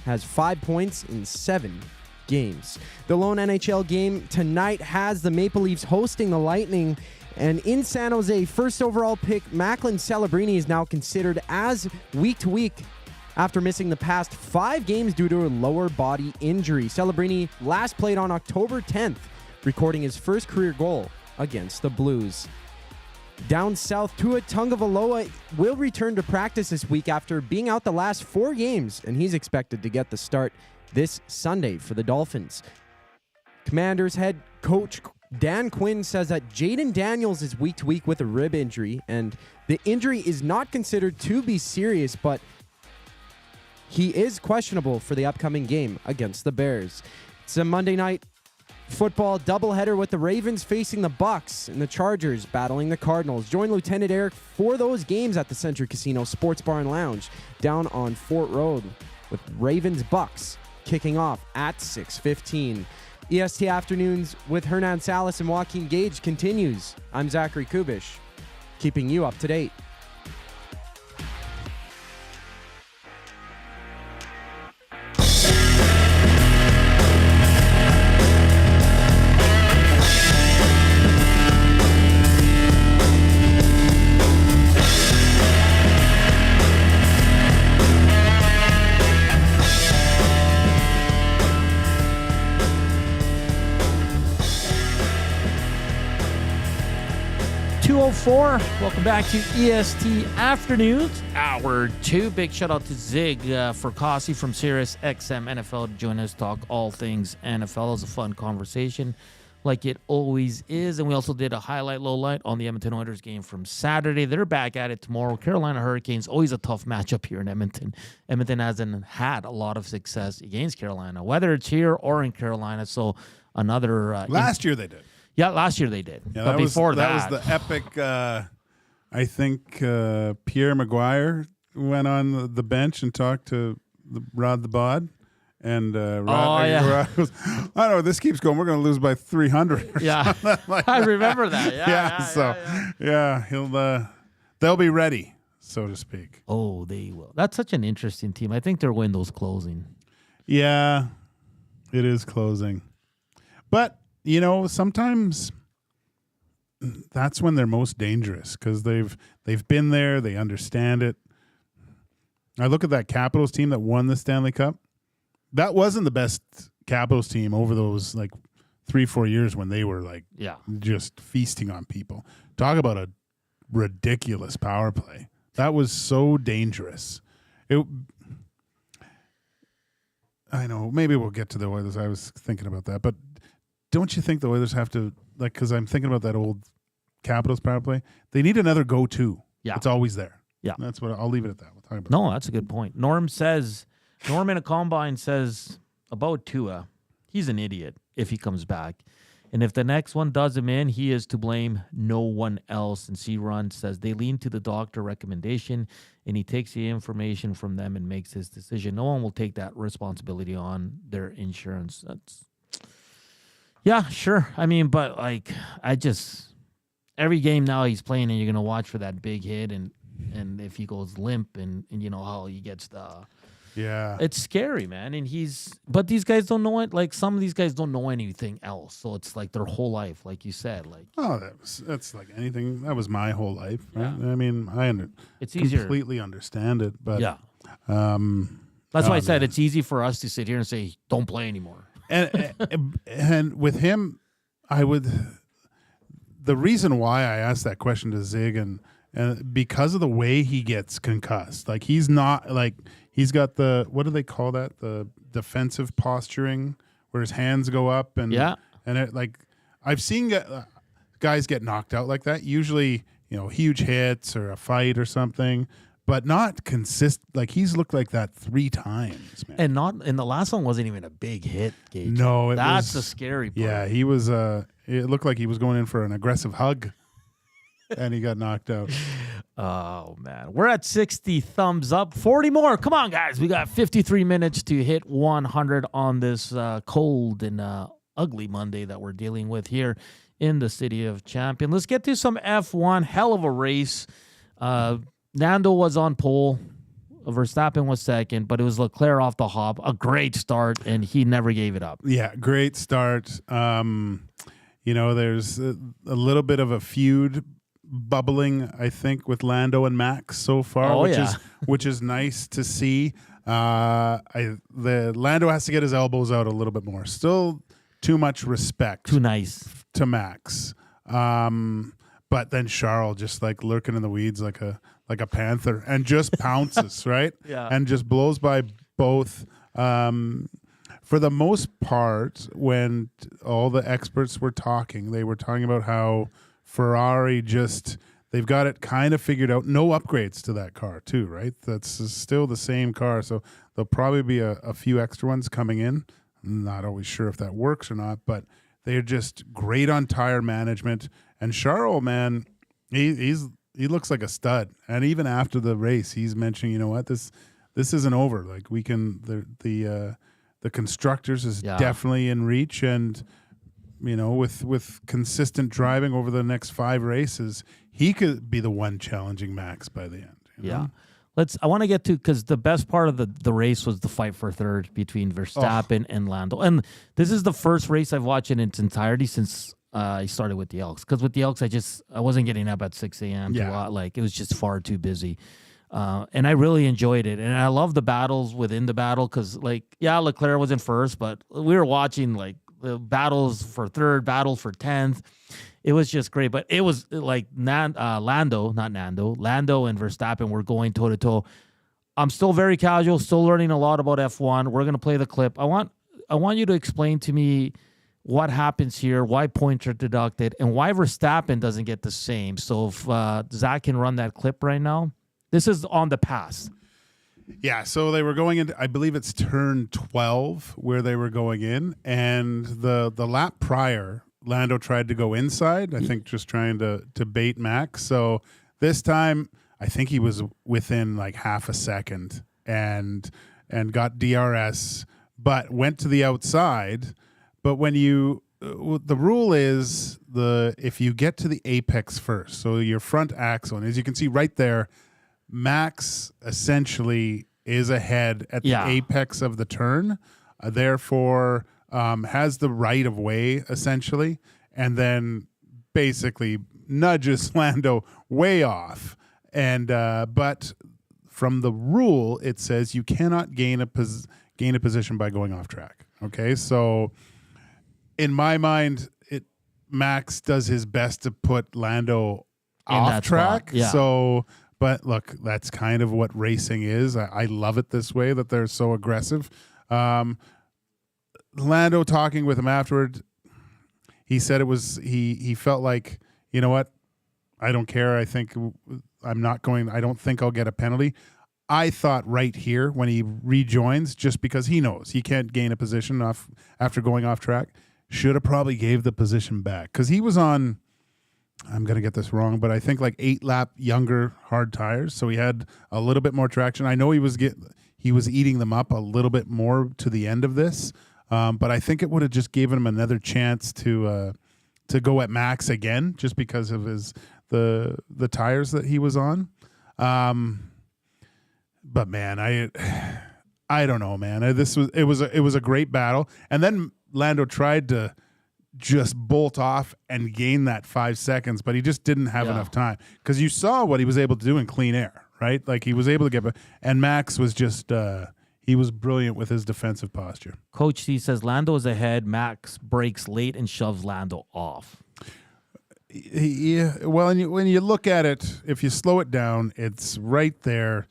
has 5 points in 7 games. The lone NHL game tonight has the Maple Leafs hosting the Lightning, and in San Jose, first overall pick Macklin Celebrini is now considered as week-to-week after missing the past 5 games due to a lower body injury. Celebrini last played on October 10th, recording his first career goal against the Blues. Down south, Tua Tagovailoa will return to practice this week after being out the last 4 games, and he's expected to get the start this Sunday for the Dolphins. Commanders head coach Dan Quinn says that Jaden Daniels is week-to-week with a rib injury, and the injury is not considered to be serious, but he is questionable for the upcoming game against the Bears. It's a Monday night football doubleheader with the Ravens facing the Bucks and the Chargers battling the Cardinals. Join Lieutenant Eric for those games at the Century Casino Sports Bar and Lounge down on Fort Road with Ravens-Bucks kicking off at 6:15. EST Afternoons with Hernan Salas and Joaquin Gage continues. I'm Zachary Kubusch, keeping you up to date. Welcome back to EST Afternoons, Hour 2. Big shout out to Zig Fracassi from Sirius XM NFL to join us, talk all things NFL. It was a fun conversation, like it always is. And we also did a highlight, low light on the Edmonton Oilers game from Saturday. They're back at it tomorrow. Carolina Hurricanes, always a tough matchup here in Edmonton. Edmonton hasn't had a lot of success against Carolina, whether it's here or in Carolina. So another... last year they did. Yeah, last year they did. Yeah, but before that was the epic. I think Pierre Maguire went on the bench and talked to Rod the Bod, and Rod goes, "I don't know. This keeps going. We're going to lose by 300." Yeah, like I remember that. Yeah. They'll be ready, so to speak. Oh, they will. That's such an interesting team. I think their window's closing. Yeah, it is closing, but. You know, sometimes that's when they're most dangerous because they've been there, they understand it. I look at that Capitals team that won the Stanley Cup. That wasn't the best Capitals team over those like 3-4 years when they were like just feasting on people. Talk about a ridiculous power play. That was so dangerous. I know, maybe we'll get to the Oilers. I was thinking about that, but don't you think the Oilers have to, like, because I'm thinking about that old Capitals power play, they need another go-to. Yeah. It's always there. Yeah. That's what I'll leave it at that. We'll talk about No, that's a good point. Norm in a combine says about Tua, he's an idiot if he comes back. And if the next one does him in, he is to blame, no one else. And C-Run says they lean to the doctor recommendation and he takes the information from them and makes his decision. No one will take that responsibility on their insurance. Yeah, sure. I mean, but like, every game now he's playing and you're going to watch for that big hit and if he goes limp and you know how he gets it's scary, man. And but these guys don't know it. Like some of these guys don't know anything else. So it's like their whole life, like you said, like. Oh, that's like anything. That was my whole life, right? Yeah. I mean, it's easier. Completely understand it, but yeah. That's why I said it's easy for us to sit here and say, don't play anymore. And with him, the reason why I asked that question to Zig and and because of the way he gets concussed. Like he's not like he's got the what do they call that? The defensive posturing where his hands go up and it like I've seen guys get knocked out like that. Usually, huge hits or a fight or something. But not consistent. Like he's looked like that 3 times, man. And the last one wasn't even a big hit, Gage. No, that's the scary part. Yeah, he was. It looked like he was going in for an aggressive hug, and he got knocked out. Oh man, we're at 60 thumbs up. 40 more. Come on, guys. We got 53 minutes to hit 100 on this cold and ugly Monday that we're dealing with here in the city of Champion. Let's get to some F1. Hell of a race. Nando was on pole. Verstappen was second, but it was Leclerc off the hop. A great start, and he never gave it up. Yeah, great start. There's a little bit of a feud bubbling, I think, with Lando and Max so far, which is nice to see. The Lando has to get his elbows out a little bit more. Still too much respect. Too nice to Max. But then Charles just like lurking in the weeds like a panther and just pounces, right? Yeah. And just blows by both. For the most part, when all the experts were talking, they were talking about how Ferrari they've got it kind of figured out. No upgrades to that car too, right? That's still the same car. So there'll probably be a few extra ones coming in. I'm not always sure if that works or not, but they're just great on tire management. And Charles, man, he looks like a stud. And even after the race, he's mentioning, this isn't over. Like we can the constructors is definitely in reach, and with consistent driving over the next 5 races, he could be the one challenging Max by the end. Yeah. I want to get to, because the best part of the race was the fight for third between Verstappen and Lando. And this is the first race I've watched in its entirety since I started with the Elks. Because with the Elks, I wasn't getting up at 6 a.m. to watch. Like, it was just far too busy. And I really enjoyed it. And I love the battles within the battle because, Leclerc was in first, but we were watching, the battles for third, battles for 10th. It was just great. But it was like Lando and Verstappen were going toe-to-toe. I'm still very casual, still learning a lot about F1. We're going to play the clip. I want you to explain to me what happens here, why points are deducted, and why Verstappen doesn't get the same. So if Zach can run that clip right now. This is on the pass. Yeah, so they were going into, I believe it's turn 12 where they were going in, and the lap prior, Lando tried to go inside, I think just trying to bait Max. So this time, I think he was within like half a second and got DRS, but went to the outside. But when the rule is if you get to the apex first, so your front axle, and as you can see right there, Max essentially is ahead at the apex of the turn, therefore has the right of way essentially, and then basically nudges Lando way off. And but from the rule, it says you cannot gain a position by going off track. Okay, so in my mind, Max does his best to put Lando off track. Yeah. So. But look, that's kind of what racing is. I love it this way, that they're so aggressive. Lando talking with him afterward, he said he felt like, you know what, I don't care. I think I don't think I'll get a penalty. I thought right here when he rejoins, just because he knows he can't gain a position after going off track, should have probably gave the position back. Because he was on, I'm going to get this wrong, but I think like 8-lap younger hard tires. So he had a little bit more traction. I know he was eating them up a little bit more to the end of this. But I think it would have just given him another chance to go at Max again, just because of the tires that he was on. But man, I don't know, man. It was a great battle. And then Lando tried to just bolt off and gain that 5 seconds, but he just didn't have enough time, because you saw what he was able to do in clean air, right? Like he was able to and Max was just, he was brilliant with his defensive posture. Coach C says Lando is ahead. Max breaks late and shoves Lando off. Well, when you look at it, if you slow it down, it's right there.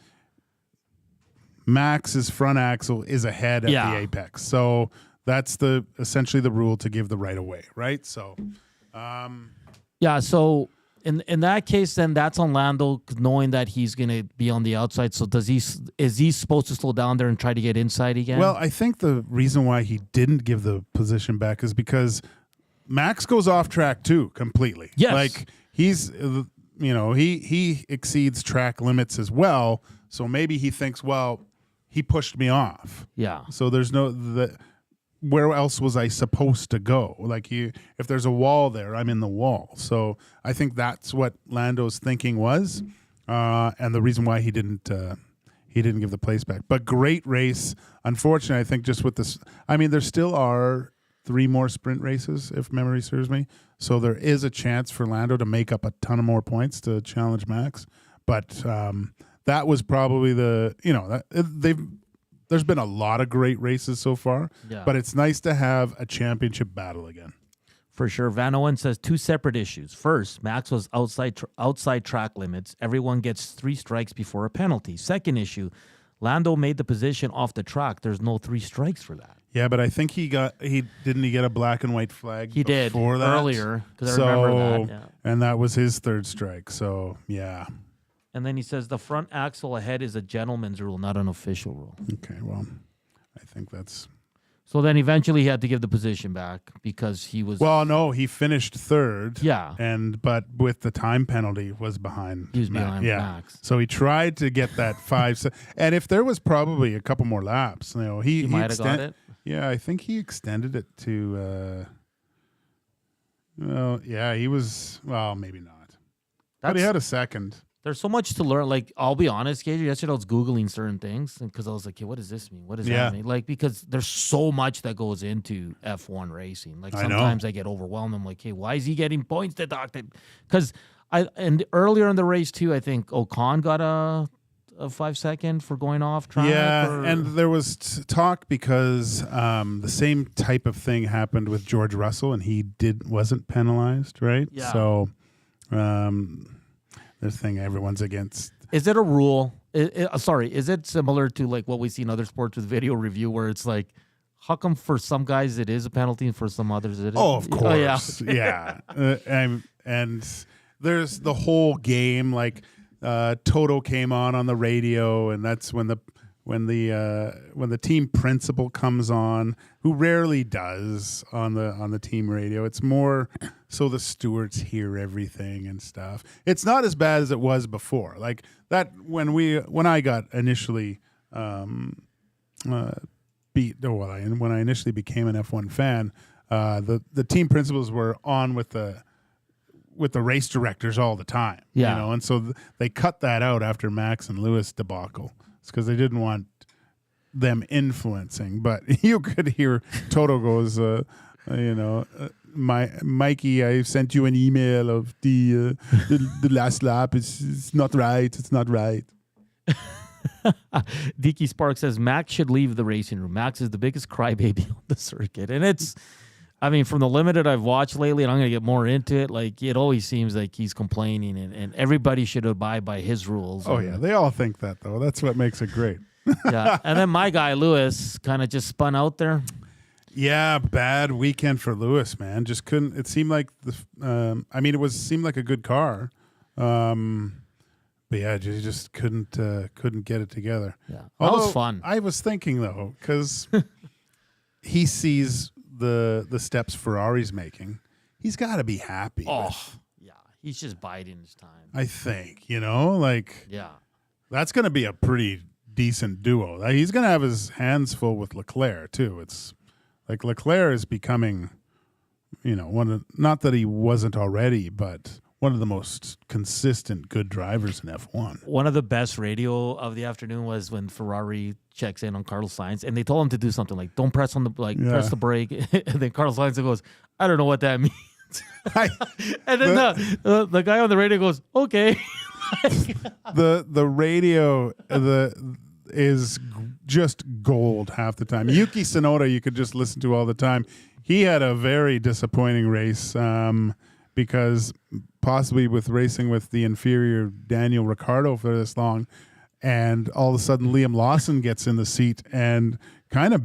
Max's front axle is ahead at the apex, so that's essentially the rule to give the right of way, right? So, So in that case, then that's on Lando, knowing that he's going to be on the outside. So is he supposed to slow down there and try to get inside again? Well, I think the reason why he didn't give the position back is because Max goes off track too completely. Yes, like he's he exceeds track limits as well. So maybe he thinks, well, he pushed me off. Yeah. So there's where else was I supposed to go? Like if there's a wall there, I'm in the wall. So I think that's what Lando's thinking was, and the reason why he didn't give the place back. But great race. Unfortunately, I think just with this, I mean, there still are 3 more sprint races, if memory serves me. So there is a chance for Lando to make up a ton of more points to challenge Max. But that was probably there's been a lot of great races so far, but it's nice to have a championship battle again. For sure. Van Owen says 2 separate issues. First, Max was outside track limits. Everyone gets 3 strikes before a penalty. Second issue, Lando made the position off the track. There's no 3 strikes for that. Yeah, but I think he get a black and white flag. He did before that earlier, because I remember that. Yeah. And that was his 3rd strike. So yeah. And then he says the front axle ahead is a gentleman's rule, not an official rule. Okay, well, I think that's... So then eventually he had to give the position back because he was... Well, no, he finished 3rd. Yeah. But with the time penalty was behind. He was behind Max. So he tried to get that 5... and if there was probably a couple more laps, he might have got it. Yeah, I think he extended it to... he was... Well, maybe not. But he had a second. There's so much to learn. Like, I'll be honest, Gage, yesterday I was Googling certain things because I was like, hey, what does this mean? What does that mean? Like, because there's so much that goes into F1 racing. Like, sometimes I get overwhelmed. I'm like, hey, why is he getting points deducted? Because earlier in the race, too, I think Ocon got a 5-second for going off track. Yeah, and there was talk because the same type of thing happened with George Russell, and he wasn't penalized, right? Yeah. So, this thing everyone's against. Is it a rule? Is it similar to like what we see in other sports with video review, where it's like, how come for some guys it is a penalty and for some others it isn't? Oh, of course. Oh, yeah. Yeah. And there's the whole game. Like Toto came on the radio, and that's when the team principal comes on, who rarely does on the team radio. It's more so the stewards hear everything and stuff. It's not as bad as it was before. Like that when I got initially when I initially became an F1 fan, the team principals were on with the race directors all the time. Yeah. And so they cut that out after Max and Lewis debacle. It's because they didn't want them influencing, but you could hear Toto goes, Mikey, I sent you an email of the last lap. It's not right. It's not right. Dicky Spark says Max should leave the racing room. Max is the biggest crybaby on the circuit, and it's. I mean, from the limited I've watched lately, and I'm going to get more into it, like, it always seems like he's complaining, and everybody should abide by his rules. Oh, yeah. They all think that, though. That's what makes it great. Yeah. And then my guy, Lewis, kind of just spun out there. Yeah, bad weekend for Lewis, man. Just couldn't. It seemed like seemed like a good car, but yeah, just couldn't get it together. Yeah, that was fun. I was thinking though, because he sees the steps Ferrari's making, he's got to be happy. Yeah, he's just biding his time. I think that's going to be a pretty decent duo. He's going to have his hands full with Leclerc too. It's like Leclerc is becoming, not that he wasn't already, but one of the most consistent good drivers in F1. One of the best radio of the afternoon was when Ferrari checks in on Carlos Sainz, and they told him to do something like, don't press on press the brake. And then Carlos Sainz goes, I don't know what that means. And then the guy on the radio goes, okay. the radio is just gold half the time. Yuki Tsunoda you could just listen to all the time. He had a very disappointing race. because possibly with racing with the inferior Daniel Ricciardo for this long, and all of a sudden Liam Lawson gets in the seat and kind of,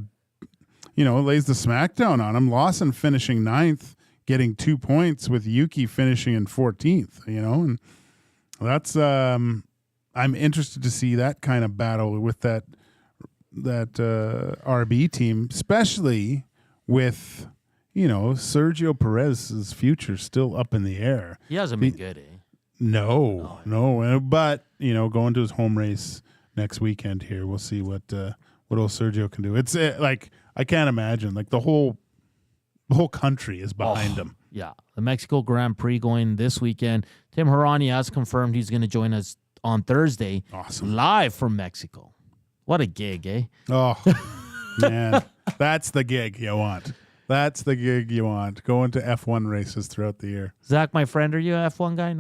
lays the smackdown on him. Lawson finishing 9th, getting 2 points, with Yuki finishing in 14th, and that's I'm interested to see that kind of battle with that RB team, especially with Sergio Perez's future still up in the air. He hasn't been good, eh? No. But going to his home race next weekend here, we'll see what old Sergio can do. It's like I can't imagine, like the whole country is behind him. Yeah, the Mexico Grand Prix going this weekend. Tim Harani has confirmed he's going to join us on Thursday. Awesome, live from Mexico. What a gig, eh? Oh man, that's the gig you want. That's the gig you want. Going to F1 races throughout the year. Zach, my friend, are you an F1 guy?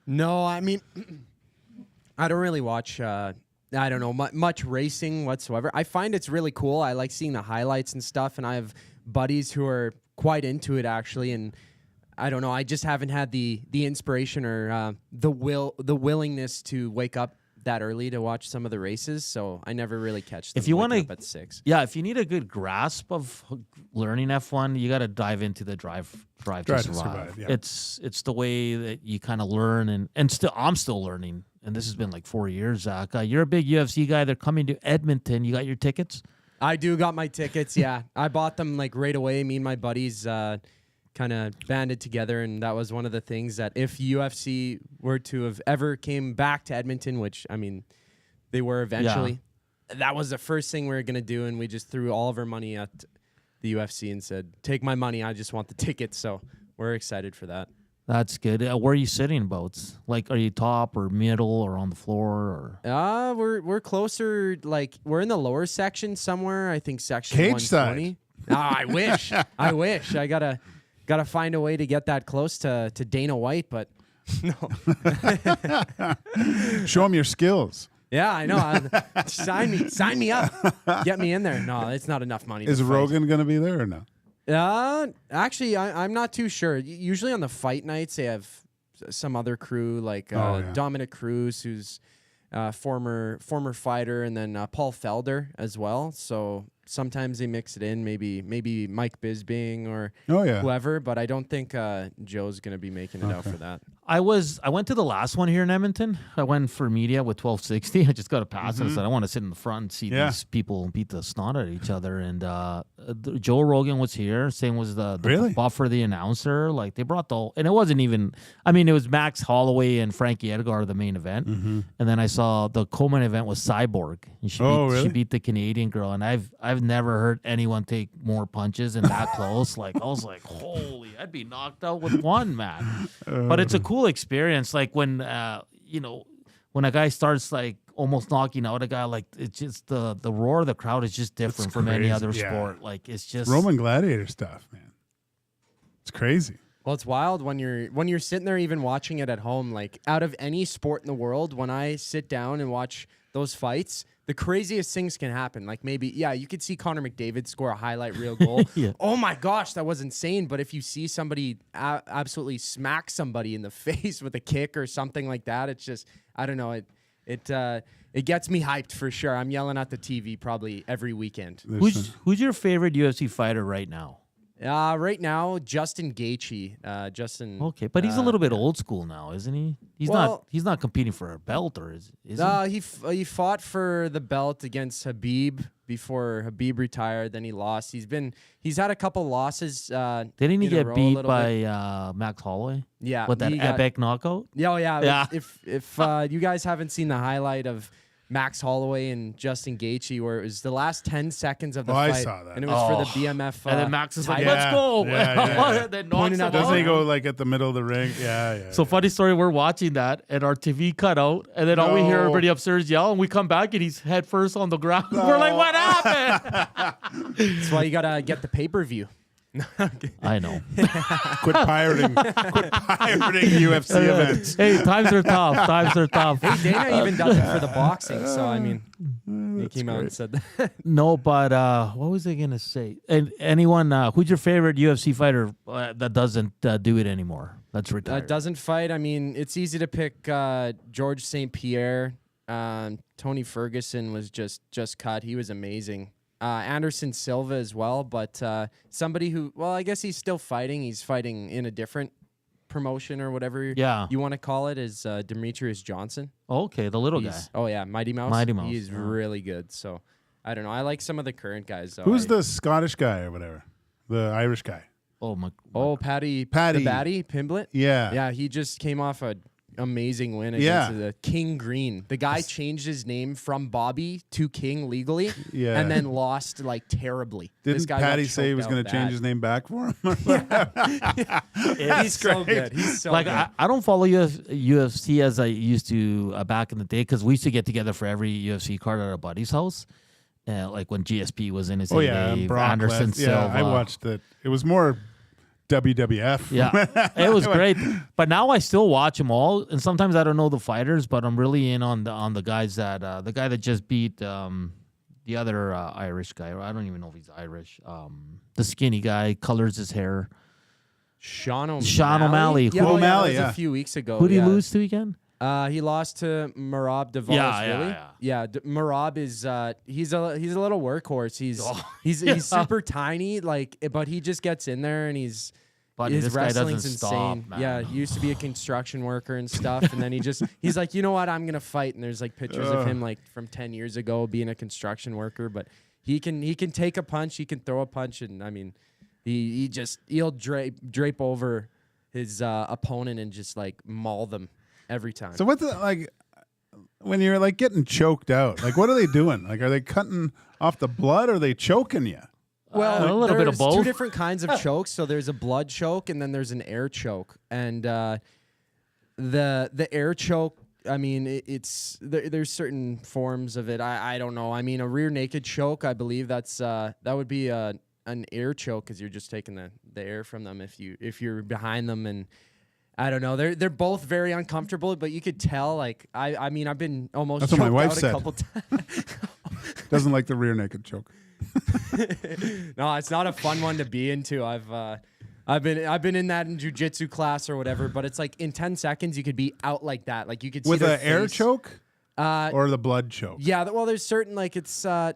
No, I mean, I don't really watch. I don't know much racing whatsoever. I find it's really cool. I like seeing the highlights and stuff, and I have buddies who are quite into it actually. And I don't know. I just haven't had the inspiration or the willingness to wake up that early to watch some of the races, so I never really catch them. If you want to, at 6. Yeah, if you need a good grasp of learning F1, you got to dive into the Drive to Survive. Yeah. It's the way that you kind of learn, and still I'm still learning, and this has been like 4 years. Zach, you're a big UFC guy. They're coming to Edmonton. You got your tickets? I do got my tickets. Yeah, I bought them like right away. Me and my buddies kind of banded together, and that was one of the things that if UFC were to have ever came back to Edmonton, which I mean they were eventually, that was the first thing we were going to do, and we just threw all of our money at the UFC and said, take my money, I just want the tickets. So we're excited for that. That's good. Where are you sitting, boats? Like, are you top or middle or on the floor? Or we're closer, like we're in the lower section somewhere, I think section Cage 120. I wish. I gotta find a way to get that close to Dana White, but no. Show him your skills. Yeah, I know. Sign me up. Get me in there. No, it's not enough money. Is Rogan going to be there or no? Actually, I'm not too sure. Usually on the fight nights, they have some other crew like Dominic Cruz, who's former fighter, and then Paul Felder as well. So sometimes they mix it in, maybe Mike Bisbing or whoever, but I don't think Joe's going to be making it out for that. I went to the last one here in Edmonton. I went for media with 1260. I just got a pass and I said, I want to sit in the front and see these people beat the snot out of each other. And Joe Rogan was here. Same was the Buffer, the announcer. Like, they brought and it wasn't even, I mean, it was Max Holloway and Frankie Edgar, the main event. And then I saw the co-main event was Cyborg. And she beat the Canadian girl. And I've never heard anyone take more punches and that close. Like, I was like, holy, I'd be knocked out with one, man. But it's a cool experience. Like when when a guy starts like almost knocking out a guy, like it's just the roar of the crowd is just different from any other sport. Like, it's just Roman gladiator stuff, man. It's crazy. Well, it's wild when you're sitting there even watching it at home. Like, out of any sport in the world, when I sit down and watch those fights, the craziest things can happen. Like, maybe, you could see Connor McDavid score a highlight reel goal. Oh my gosh, that was insane. But if you see somebody absolutely smack somebody in the face with a kick or something like that, it's just, I don't know. It gets me hyped for sure. I'm yelling at the TV probably every weekend. Who's your favorite UFC fighter right now? Right now, Justin Gaethje. Justin. Okay, but he's a little bit old school now, isn't he? He's not competing for a belt, or is he? He fought for the belt against Khabib before Khabib retired. Then he lost. He's had a couple losses. Didn't he get beat by Max Holloway? Yeah, with that epic knockout. Yeah. If you guys haven't seen the highlight of Max Holloway and Justin Gaethje, where it was the last 10 seconds of the fight, I saw that. And it was for the BMF. And then Max is like, "Let's go!" Then knocks him out. Doesn't he go like at the middle of the ring? Yeah. So funny story. We're watching that, and our TV cut out, and then all we hear everybody upstairs yell, and we come back, and he's head first on the ground. We're like, "What happened?" That's why you gotta get the pay-per-view. I know. Quit pirating UFC events. Hey, times are tough. Times are tough. Hey, Dana even does it for the boxing. So, I mean, he came out and said that. No, but what was I going to say? And anyone, who's your favorite UFC fighter that doesn't do it anymore? That's retired. Doesn't fight. I mean, it's easy to pick George St. Pierre. Tony Ferguson was just cut. He was amazing. Anderson Silva as well, but somebody who, well, I guess he's still fighting. He's fighting in a different promotion or whatever you want to call it, is Demetrius Johnson. Okay, the little guy. Oh, yeah, Mighty Mouse. Mighty Mouse. He's really good. So, I don't know. I like some of the current guys, though. Who's the Scottish guy or whatever? The Irish guy? Paddy Pimblett? Yeah. Yeah, he just came off a amazing win against the King Green. The guy changed his name from Bobby to King legally, and then lost like terribly. Didn't Paddy say he was going to change his name back for him? He's so good. He's so like good. I don't follow UFC as I used to back in the day, because we used to get together for every UFC card at a buddy's house. Like when GSP was in his heyday, Anderson Silva. Yeah, I watched it. It was more WWF. Yeah, it was great. But now I still watch them all, and sometimes I don't know the fighters, but I'm really in on the guys that the guy that just beat the other Irish guy. I don't even know if he's Irish. The skinny guy, colors his hair. Sean O'Malley. Yeah, O'Malley. That was a few weeks ago. Who did he lose to again? He lost to Merab Dvalishvili. Merab is he's a little workhorse. He's super tiny, but he just gets in there and his wrestling's insane. Stop, he used to be a construction worker and stuff, and then he's like, you know what, I'm gonna fight. And there's like pictures of him like from 10 years ago being a construction worker, but he can take a punch, he can throw a punch, and I mean, he'll drape over his opponent and just like maul them every time. So what's it like when you're like getting choked out? Like, what are they doing? Like, are they cutting off the blood, or are they choking you? Well, a little bit of both. There's two different kinds of chokes. So there's a blood choke and then there's an air choke. And the air choke, I mean, there's certain forms of it. I don't know. I mean, a rear naked choke, I believe that would be an air choke, because you're just taking the air from them if you're behind them. And I don't know. They're both very uncomfortable, but you could tell. Like I mean, I've been almost. That's what my wife said. A couple times. Doesn't like the rear naked choke. No, it's not a fun one to be into. I've been in that in jiu-jitsu class or whatever, but it's like in 10 seconds you could be out like that. Like you could see with their an air face. choke or the blood choke. Yeah, well, there's certain like it's. I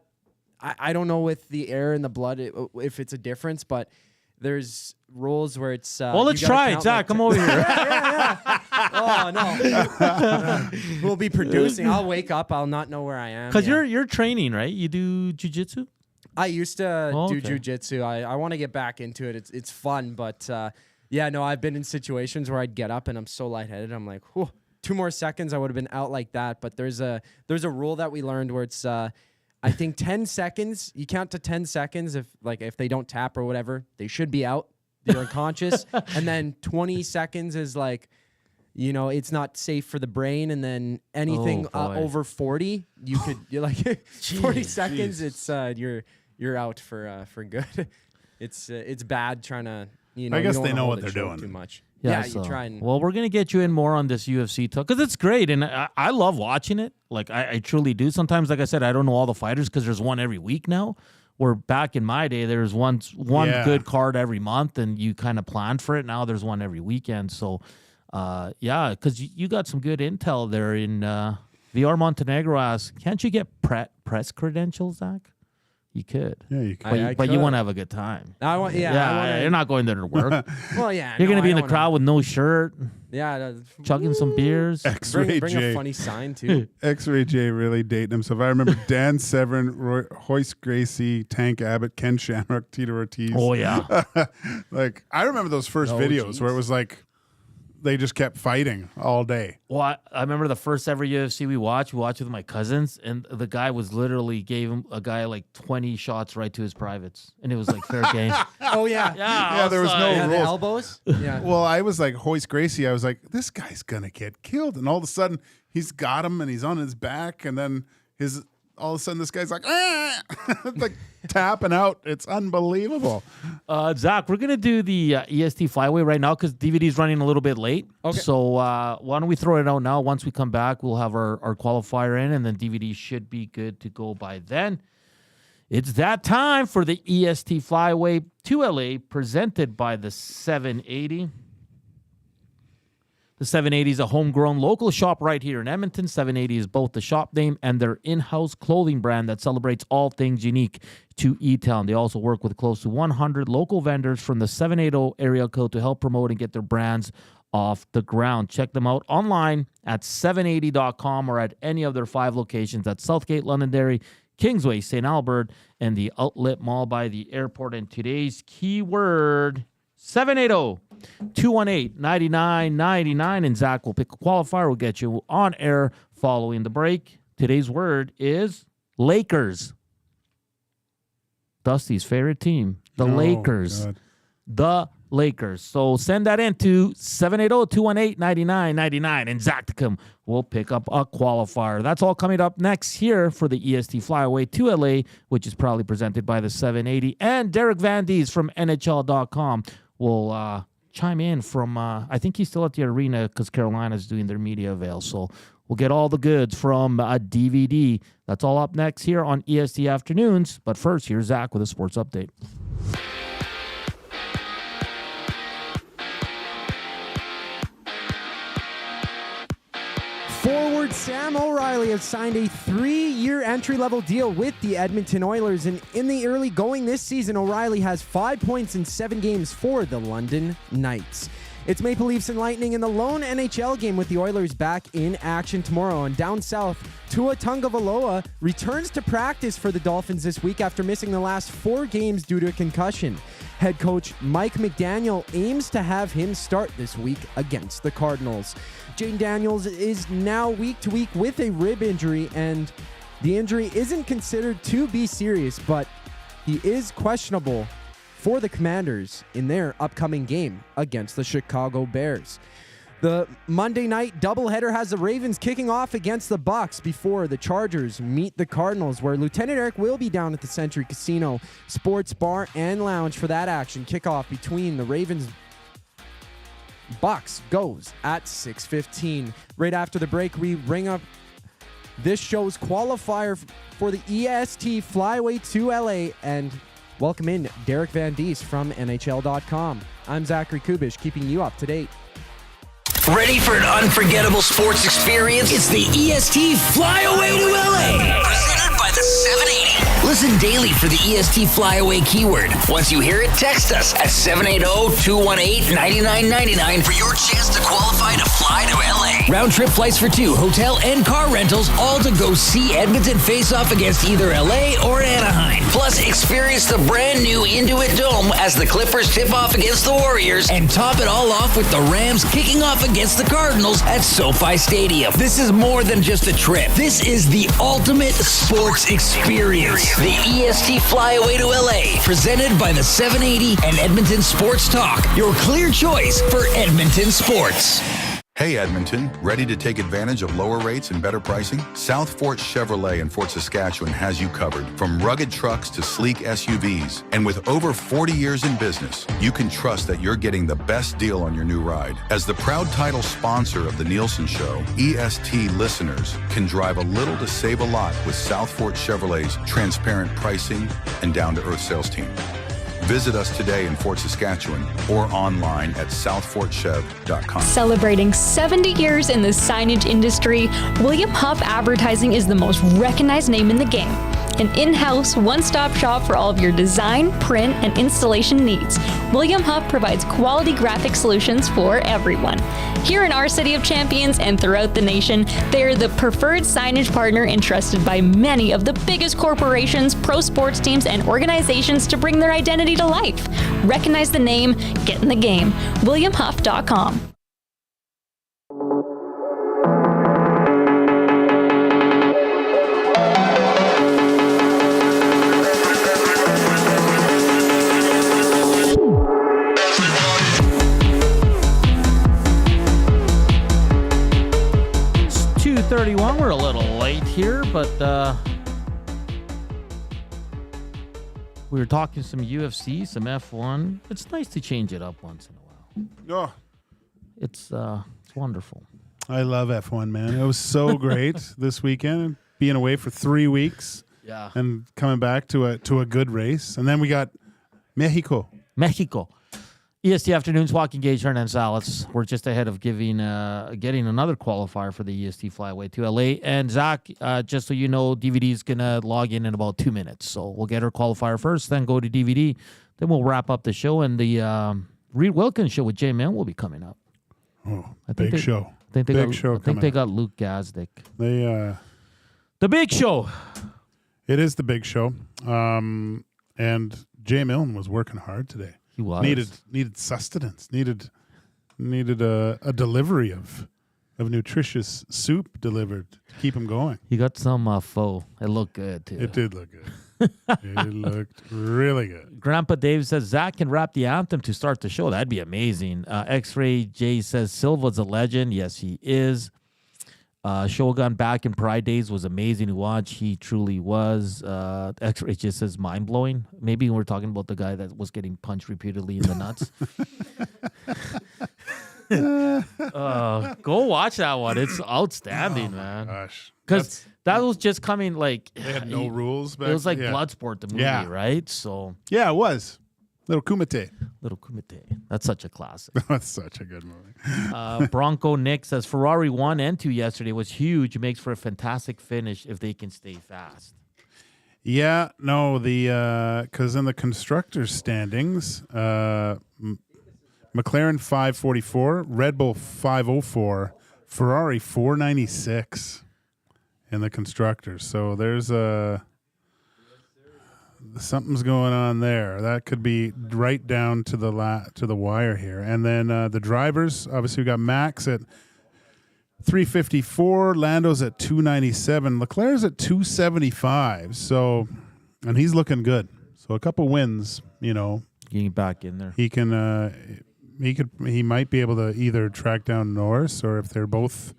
don't know with the air and the blood if it's a difference, but there's rules where it's. Well, let's try it, Zach. Come over here. Yeah. Oh no, we'll be producing. I'll wake up. I'll not know where I am. Because you're training, right? You do jiu-jitsu? I used to do jiu-jitsu. I want to get back into it. It's fun, but I've been in situations where I'd get up and I'm so lightheaded. I'm like, whew, 2 more seconds, I would have been out like that. But there's a rule that we learned where it's I think 10 seconds. You count to 10 seconds if they don't tap or whatever, they should be out. They're unconscious, and then 20 seconds is like, it's not safe for the brain, and then anything over 40, you're like 40 seconds. It's you're out for good. It's bad trying to. I guess they know what they're doing too much. Yeah, you try and. Well, we're gonna get you in more on this UFC talk because it's great, and I love watching it. Like I truly do. Sometimes, like I said, I don't know all the fighters because there's one every week now. Where back in my day, there's one good card every month, and you kind of planned for it. Now there's one every weekend. So, because you got some good intel there. In VR Montenegro asks, can't you get press credentials, Zach? You could. Yeah, you could. But you want to have a good time. You're not going there to work. Well, yeah. You're going to be in the crowd with no shirt. Yeah. Chugging some beers. X-Ray bring J. a funny sign, too. X-Ray J really dating himself. I remember Dan Severn, Hoist Gracie, Tank Abbott, Ken Shamrock, Tito Ortiz. Oh, yeah. Like, I remember those first videos where it was like, they just kept fighting all day. Well, I remember the first ever UFC we watched with my cousins, and the guy was literally gave him a guy like 20 shots right to his privates, and it was like fair game. Oh, yeah. Yeah, there was no rules. The elbows? Yeah. Well, I was like, Hoist Gracie, I was like, this guy's going to get killed. And all of a sudden, he's got him, and he's on his back, and then his all of a sudden this guy's like, like tapping out. It's unbelievable. Zach, we're going to do the EST flyway right now because DVD's running a little bit late. Okay. So why don't we throw it out now? Once we come back, we'll have our qualifier in, and then DVD should be good to go by then. It's that time for the EST flyway to LA presented by the 780. The 780 is a homegrown local shop right here in Edmonton. 780 is both the shop name and their in-house clothing brand that celebrates all things unique to E-Town. They also work with close to 100 local vendors from the 780 area code to help promote and get their brands off the ground. Check them out online at 780.com or at any of their 5 locations at Southgate, Londonderry, Kingsway, St. Albert, and the Outlet Mall by the airport. And today's keyword, 780-218-9999, and Zach will pick a qualifier. We'll get you on air following the break. Today's word is Lakers. Dusty's favorite team, the Lakers. God. The Lakers. So send that in to 780-218-9999, and Zachticum will pick up a qualifier. That's all coming up next here for the EST Flyaway to LA, which is proudly presented by the 780. And Derek Van Diest from NHL.com will chime in from, I think he's still at the arena because Carolina's doing their media avail. So we'll get all the goods from a DVD. That's all up next here on EST Afternoons. But first, here's Zach with a sports update. Forward Sam O'Reilly has signed a 3-year entry-level deal with the Edmonton Oilers, and in the early going this season, O'Reilly has 5 points in 7 games for the London Knights. It's Maple Leafs and Lightning in the lone NHL game with the Oilers back in action tomorrow. And down south, Tua Tagovailoa returns to practice for the Dolphins this week after missing the last 4 games due to a concussion. Head coach Mike McDaniel aims to have him start this week against the Cardinals. Jane Daniels is now week to week with a rib injury, and the injury isn't considered to be serious, but he is questionable for the Commanders in their upcoming game against the Chicago Bears. The Monday night doubleheader has the Ravens kicking off against the Bucks before the Chargers meet the Cardinals, where Lieutenant Eric will be down at the Century Casino Sports Bar and Lounge for that action. Kickoff between the Ravens Bucks goes at 6:15. Right after the break, we bring up this show's qualifier for the EST Flyway to LA and welcome in Derek Van Diest from NHL.com. I'm Zachary Kubusch, keeping you up to date. Ready for an unforgettable sports experience? It's the EST Flyaway to LA. Presented by the 780. Listen daily for the EST Flyaway keyword. Once you hear it, text us at 780-218-9999 for your chance to qualify to fly to LA. Round trip flights for 2, hotel and car rentals, all to go see Edmonton face off against either LA or Anaheim. Plus, experience the brand new Intuit Dome as the Clippers tip off against the Warriors, and top it all off with the Rams kicking off against the Cardinals at SoFi Stadium. This is more than just a trip. This is the ultimate sports experience. The EST Flyaway to LA, presented by the 780 and Edmonton Sports Talk. Your clear choice for Edmonton sports. Hey Edmonton, ready to take advantage of lower rates and better pricing? South Fort Chevrolet in Fort Saskatchewan has you covered. From rugged trucks to sleek SUVs. And with over 40 years in business, you can trust that you're getting the best deal on your new ride. As the proud title sponsor of The Nielsen Show, EST listeners can drive a little to save a lot with South Fort Chevrolet's transparent pricing and down-to-earth sales team. Visit us today in Fort Saskatchewan or online at southfortchev.com. Celebrating 70 years in the signage industry, William Huff Advertising is the most recognized name in the game. An in-house, one-stop shop for all of your design, print, and installation needs. William Huff provides quality graphic solutions for everyone. Here in our City of Champions and throughout the nation, they are the preferred signage partner entrusted by many of the biggest corporations, pro sports teams, and organizations to bring their identity to life. Recognize the name, get in the game. WilliamHuff.com. We're a little late here, but We were talking some UFC, some F1. It's nice to change it up once in a while. Oh, It's wonderful. I love F1, man. It was so great this weekend, being away for 3 weeks. Yeah. And coming back to a good race. And then we got Mexico. EST Afternoons, Joaquin Gage, Hernan Salas. We're just ahead of getting another qualifier for the EST Flyway to LA. And Zach, just so you know, DVD is going to log in about 2 minutes. So we'll get our qualifier first, then go to DVD. Then we'll wrap up the show. And the Reed Wilkins show with Jay Mann will be coming up. Oh, big show. I think they got Luke Gazdick. The big show. It is the big show. And Jay Milne was working hard today. He was. Needed sustenance. Needed a delivery of nutritious soup delivered to keep him going. He got some pho. It looked good, too. It did look good. It looked really good. Grandpa Dave says Zach can rap the anthem to start the show. That'd be amazing. X-Ray J says Silva's a legend. Yes, he is. Shogun back in Pride days was amazing to watch. He truly was. X-Ray just says mind-blowing. Maybe we're talking about the guy that was getting punched repeatedly in the nuts. Go watch that one. It's outstanding, man. Gosh. Because that was just coming like... They had no rules back. It was like yeah. Bloodsport, the movie, right? So yeah, it was. Little Kumite. That's such a classic. That's such a good movie. Bronco Nick says Ferrari 1 and 2 yesterday was huge. It makes for a fantastic finish if they can stay fast. Yeah, no, because in the constructors standings, McLaren 544, Red Bull 504, Ferrari 496 in the constructors. So there's something's going on there. That could be right down to the wire here. And then the drivers, obviously we got Max at 354, Lando's at 297, Leclerc's at 275. So, and he's looking good. So a couple wins, getting back in there. He might be able to either track down Norris, or if they're both,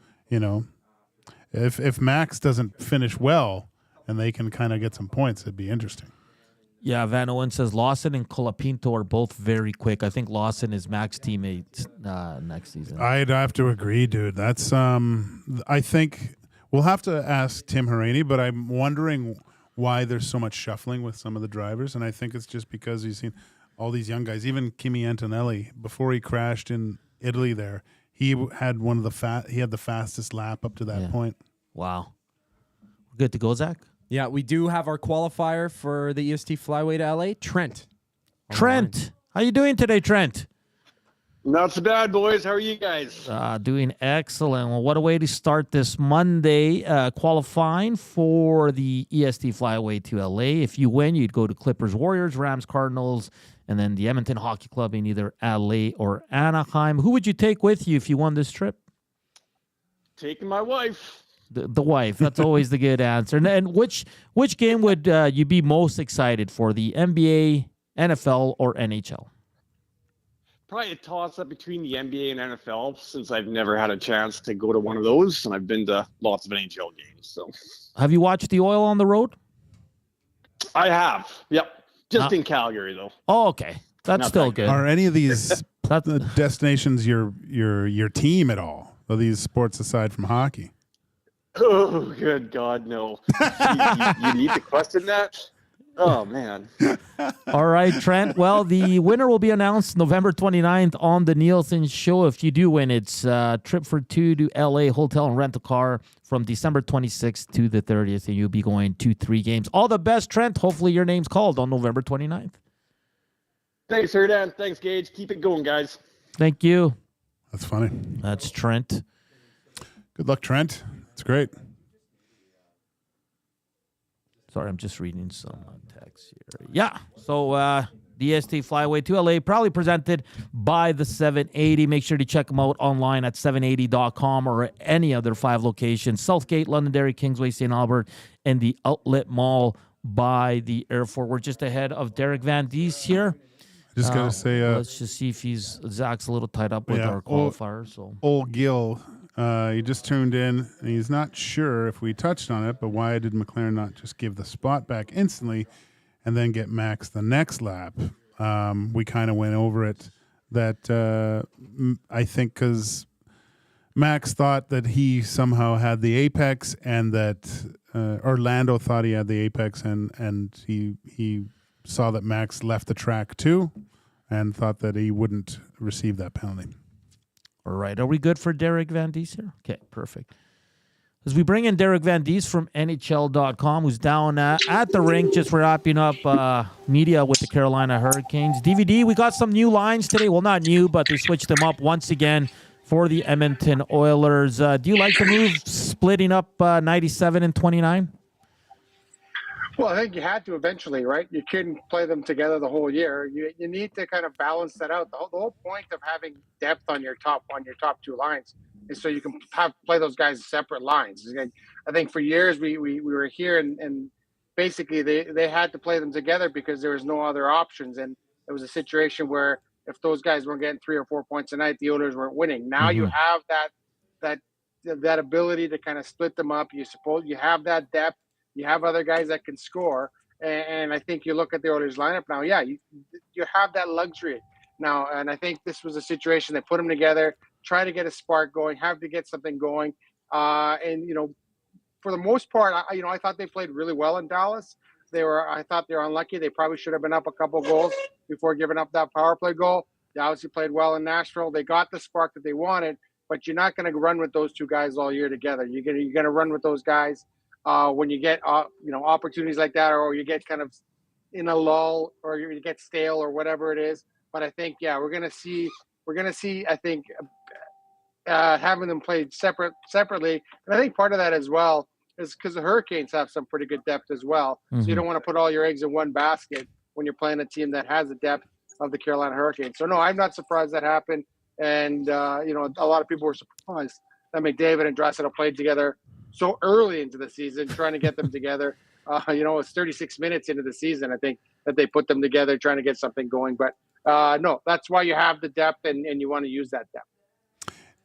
if Max doesn't finish well and they can kind of get some points, it'd be interesting. Yeah, Van Owen says Lawson and Colapinto are both very quick. I think Lawson is Mac's teammate next season. I'd have to agree, dude. That's I think we'll have to ask Tim Hauraney, but I'm wondering why there's so much shuffling with some of the drivers, and I think it's just because you've seen all these young guys. Even Kimi Antonelli, before he crashed in Italy, he had the fastest lap up to that point. Wow, good to go, Zach. Yeah, we do have our qualifier for the EST Flyway to LA, Trent. Trent, how you doing today, Trent? Not so bad, boys. How are you guys? Doing excellent. Well, what a way to start this Monday, qualifying for the EST Flyway to LA. If you win, you'd go to Clippers, Warriors, Rams, Cardinals, and then the Edmonton Hockey Club in either LA or Anaheim. Who would you take with you if you won this trip? Taking my wife. The wife. That's always the good answer. And which game would you be most excited for? The NBA, NFL, or NHL? Probably a toss-up between the NBA and NFL, since I've never had a chance to go to one of those, and I've been to lots of NHL games. So, have you watched the Oil on the road? I have. Yep. Just in Calgary, though. Oh, okay. That's still good. Are any of these destinations your team at all? Are these sports aside from hockey? Oh, good God, no. you need to question that? Oh, man. All right, Trent. Well, the winner will be announced November 29th on the Nielsen Show. If you do win, it's a trip for two to LA, hotel and rental car from December 26th to the 30th, and you'll be going to 3 games. All the best, Trent. Hopefully your name's called on November 29th. Thanks, Hernan. Thanks, Gage. Keep it going, guys. Thank you. That's funny. That's Trent. Good luck, Trent. It's great. Sorry, I'm just reading some text here. Yeah, so the EST Flyway to LA, probably presented by the 780. Make sure to check them out online at 780.com or any other 5 locations. Southgate, Londonderry, Kingsway, St. Albert, and the Outlet Mall by the airport. We're just ahead of Derek Van Diest here. Just got to say... let's just see if Zach's a little tied up with our qualifier. Old Gil... he just tuned in, and he's not sure if we touched on it, but why did McLaren not just give the spot back instantly and then get Max the next lap. We kind of went over it that I think because Max thought that he somehow had the apex and that Orlando thought he had the apex and he saw that Max left the track too and thought that he wouldn't receive that penalty. All right. Are we good for Derek Van Diest here? Okay, perfect. As we bring in Derek Van Diest from NHL.com, who's down at the rink just wrapping up media with the Carolina Hurricanes. DVD, we got some new lines today. Well, not new, but they switched them up once again for the Edmonton Oilers. Do you like the move splitting up 97 and 29? Well, I think you had to eventually, right? You couldn't play them together the whole year. You need to kind of balance that out. The whole point of having depth on your top two lines is so you can play those guys separate lines. I think for years we were here and basically they had to play them together because there was no other options. And it was a situation where if those guys weren't getting 3 or 4 points a night, the Oilers weren't winning. Now you have that ability to kind of split them up. You have that depth. You have other guys that can score, and I think you look at the Oilers lineup now. Yeah, you have that luxury now, and I think this was a situation that put them together, try to get a spark going, have to get something going, and for the most part, I thought they played really well in Dallas. I thought they were unlucky. They probably should have been up a couple goals before giving up that power play goal. They obviously played well in Nashville. They got the spark that they wanted, but you're not going to run with those two guys all year together. You're going to run with those guys. When you get opportunities like that, or you get kind of in a lull, or you get stale, or whatever it is. But I think we're gonna see. I think having them played separately, and I think part of that as well is because the Hurricanes have some pretty good depth as well. So you don't want to put all your eggs in one basket when you're playing a team that has the depth of the Carolina Hurricanes. So no, I'm not surprised that happened, and a lot of people were surprised that McDavid and Draisaitl played together so early into the season, trying to get them together. It's 36 minutes into the season, I think, that they put them together, trying to get something going. But no, that's why you have the depth, and you want to use that depth.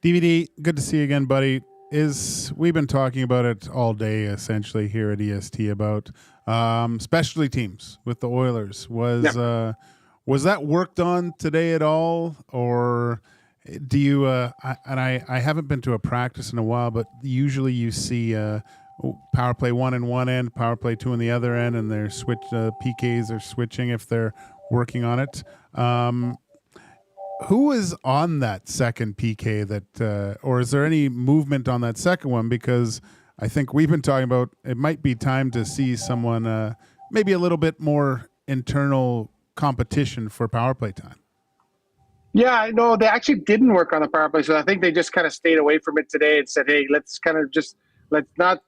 DVD, good to see you again, buddy. We've been talking about it all day, essentially, here at EST about specialty teams with the Oilers. Was that worked on today at all, or do you? I haven't been to a practice in a while, but usually you see power play 1 in one end, power play 2 in the other end, and they're PKs are switching if they're working on it. Who is on that second PK that, or is there any movement on that second one? Because I think we've been talking about it might be time to see someone maybe a little bit more internal competition for power play time. Yeah, no, they actually didn't work on the power play, so I think they just kind of stayed away from it today and said, hey, let's not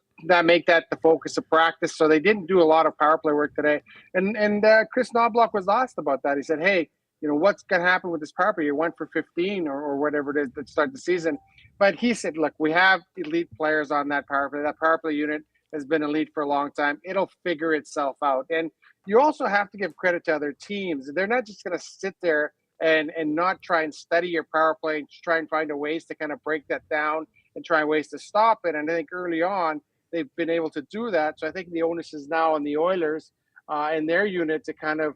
make that the focus of practice. So they didn't do a lot of power play work today. And Chris Knobloch was asked about that. He said, hey, what's going to happen with this power play? You went for 15 or whatever it is to start the season. But he said, look, we have elite players on that power play. That power play unit has been elite for a long time. It'll figure itself out. And you also have to give credit to other teams. They're not just going to sit there and not try and study your power play and try and find a ways to kind of break that down and try ways to stop it. And I think early on, they've been able to do that. So I think the onus is now on the Oilers and their unit to kind of,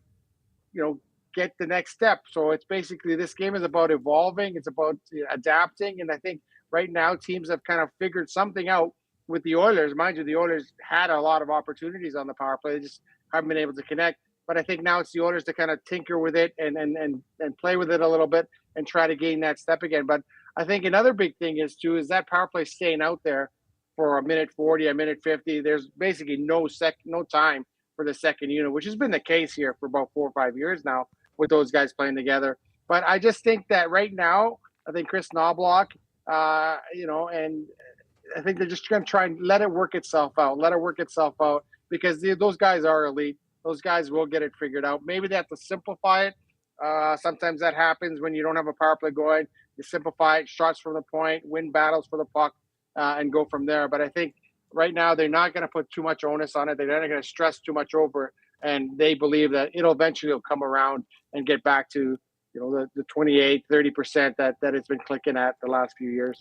get the next step. So it's basically, this game is about evolving. It's about adapting. And I think right now teams have kind of figured something out with the Oilers. Mind you, the Oilers had a lot of opportunities on the power play. They just haven't been able to connect. But I think now it's the Oilers to kind of tinker with it and play with it a little bit and try to gain that step again. But I think another big thing is that power play staying out there for a minute 40, a minute 50. There's basically no time for the second unit, which has been the case here for about 4 or 5 years now with those guys playing together. But I just think that right now, I think Chris Knobloch, and I think they're just going to try and let it work itself out. Because those guys are elite. Those guys will get it figured out. Maybe they have to simplify it. Sometimes that happens when you don't have a power play going. You simplify it, shots from the point, win battles for the puck, and go from there. But I think right now they're not going to put too much onus on it. They're not going to stress too much over it. And they believe that it'll eventually come around and get back to the 28, 30% that it's been clicking at the last few years.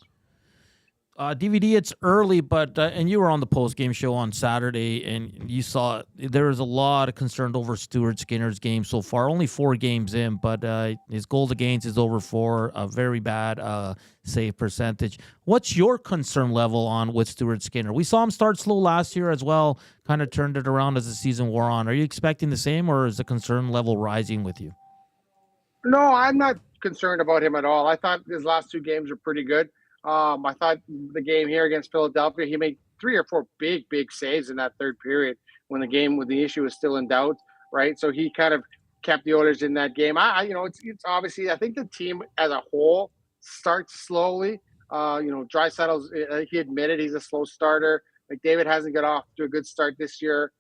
DVD, it's early, but and you were on the post-game show on Saturday, and you saw there was a lot of concern over Stuart Skinner's game so far. Only 4 games in, but his goals against is over 4, a very bad save percentage. What's your concern level on with Stuart Skinner? We saw him start slow last year as well, kind of turned it around as the season wore on. Are you expecting the same, or is the concern level rising with you? No, I'm not concerned about him at all. I thought his last 2 games were pretty good. I thought the game here against Philadelphia, he made 3 or 4 big saves in that third period when the issue was still in doubt, right? So he kind of kept the Oilers in that game. It's obviously, I think the team as a whole starts slowly. Draisaitl, he admitted he's a slow starter. McDavid hasn't got off to a good start this year,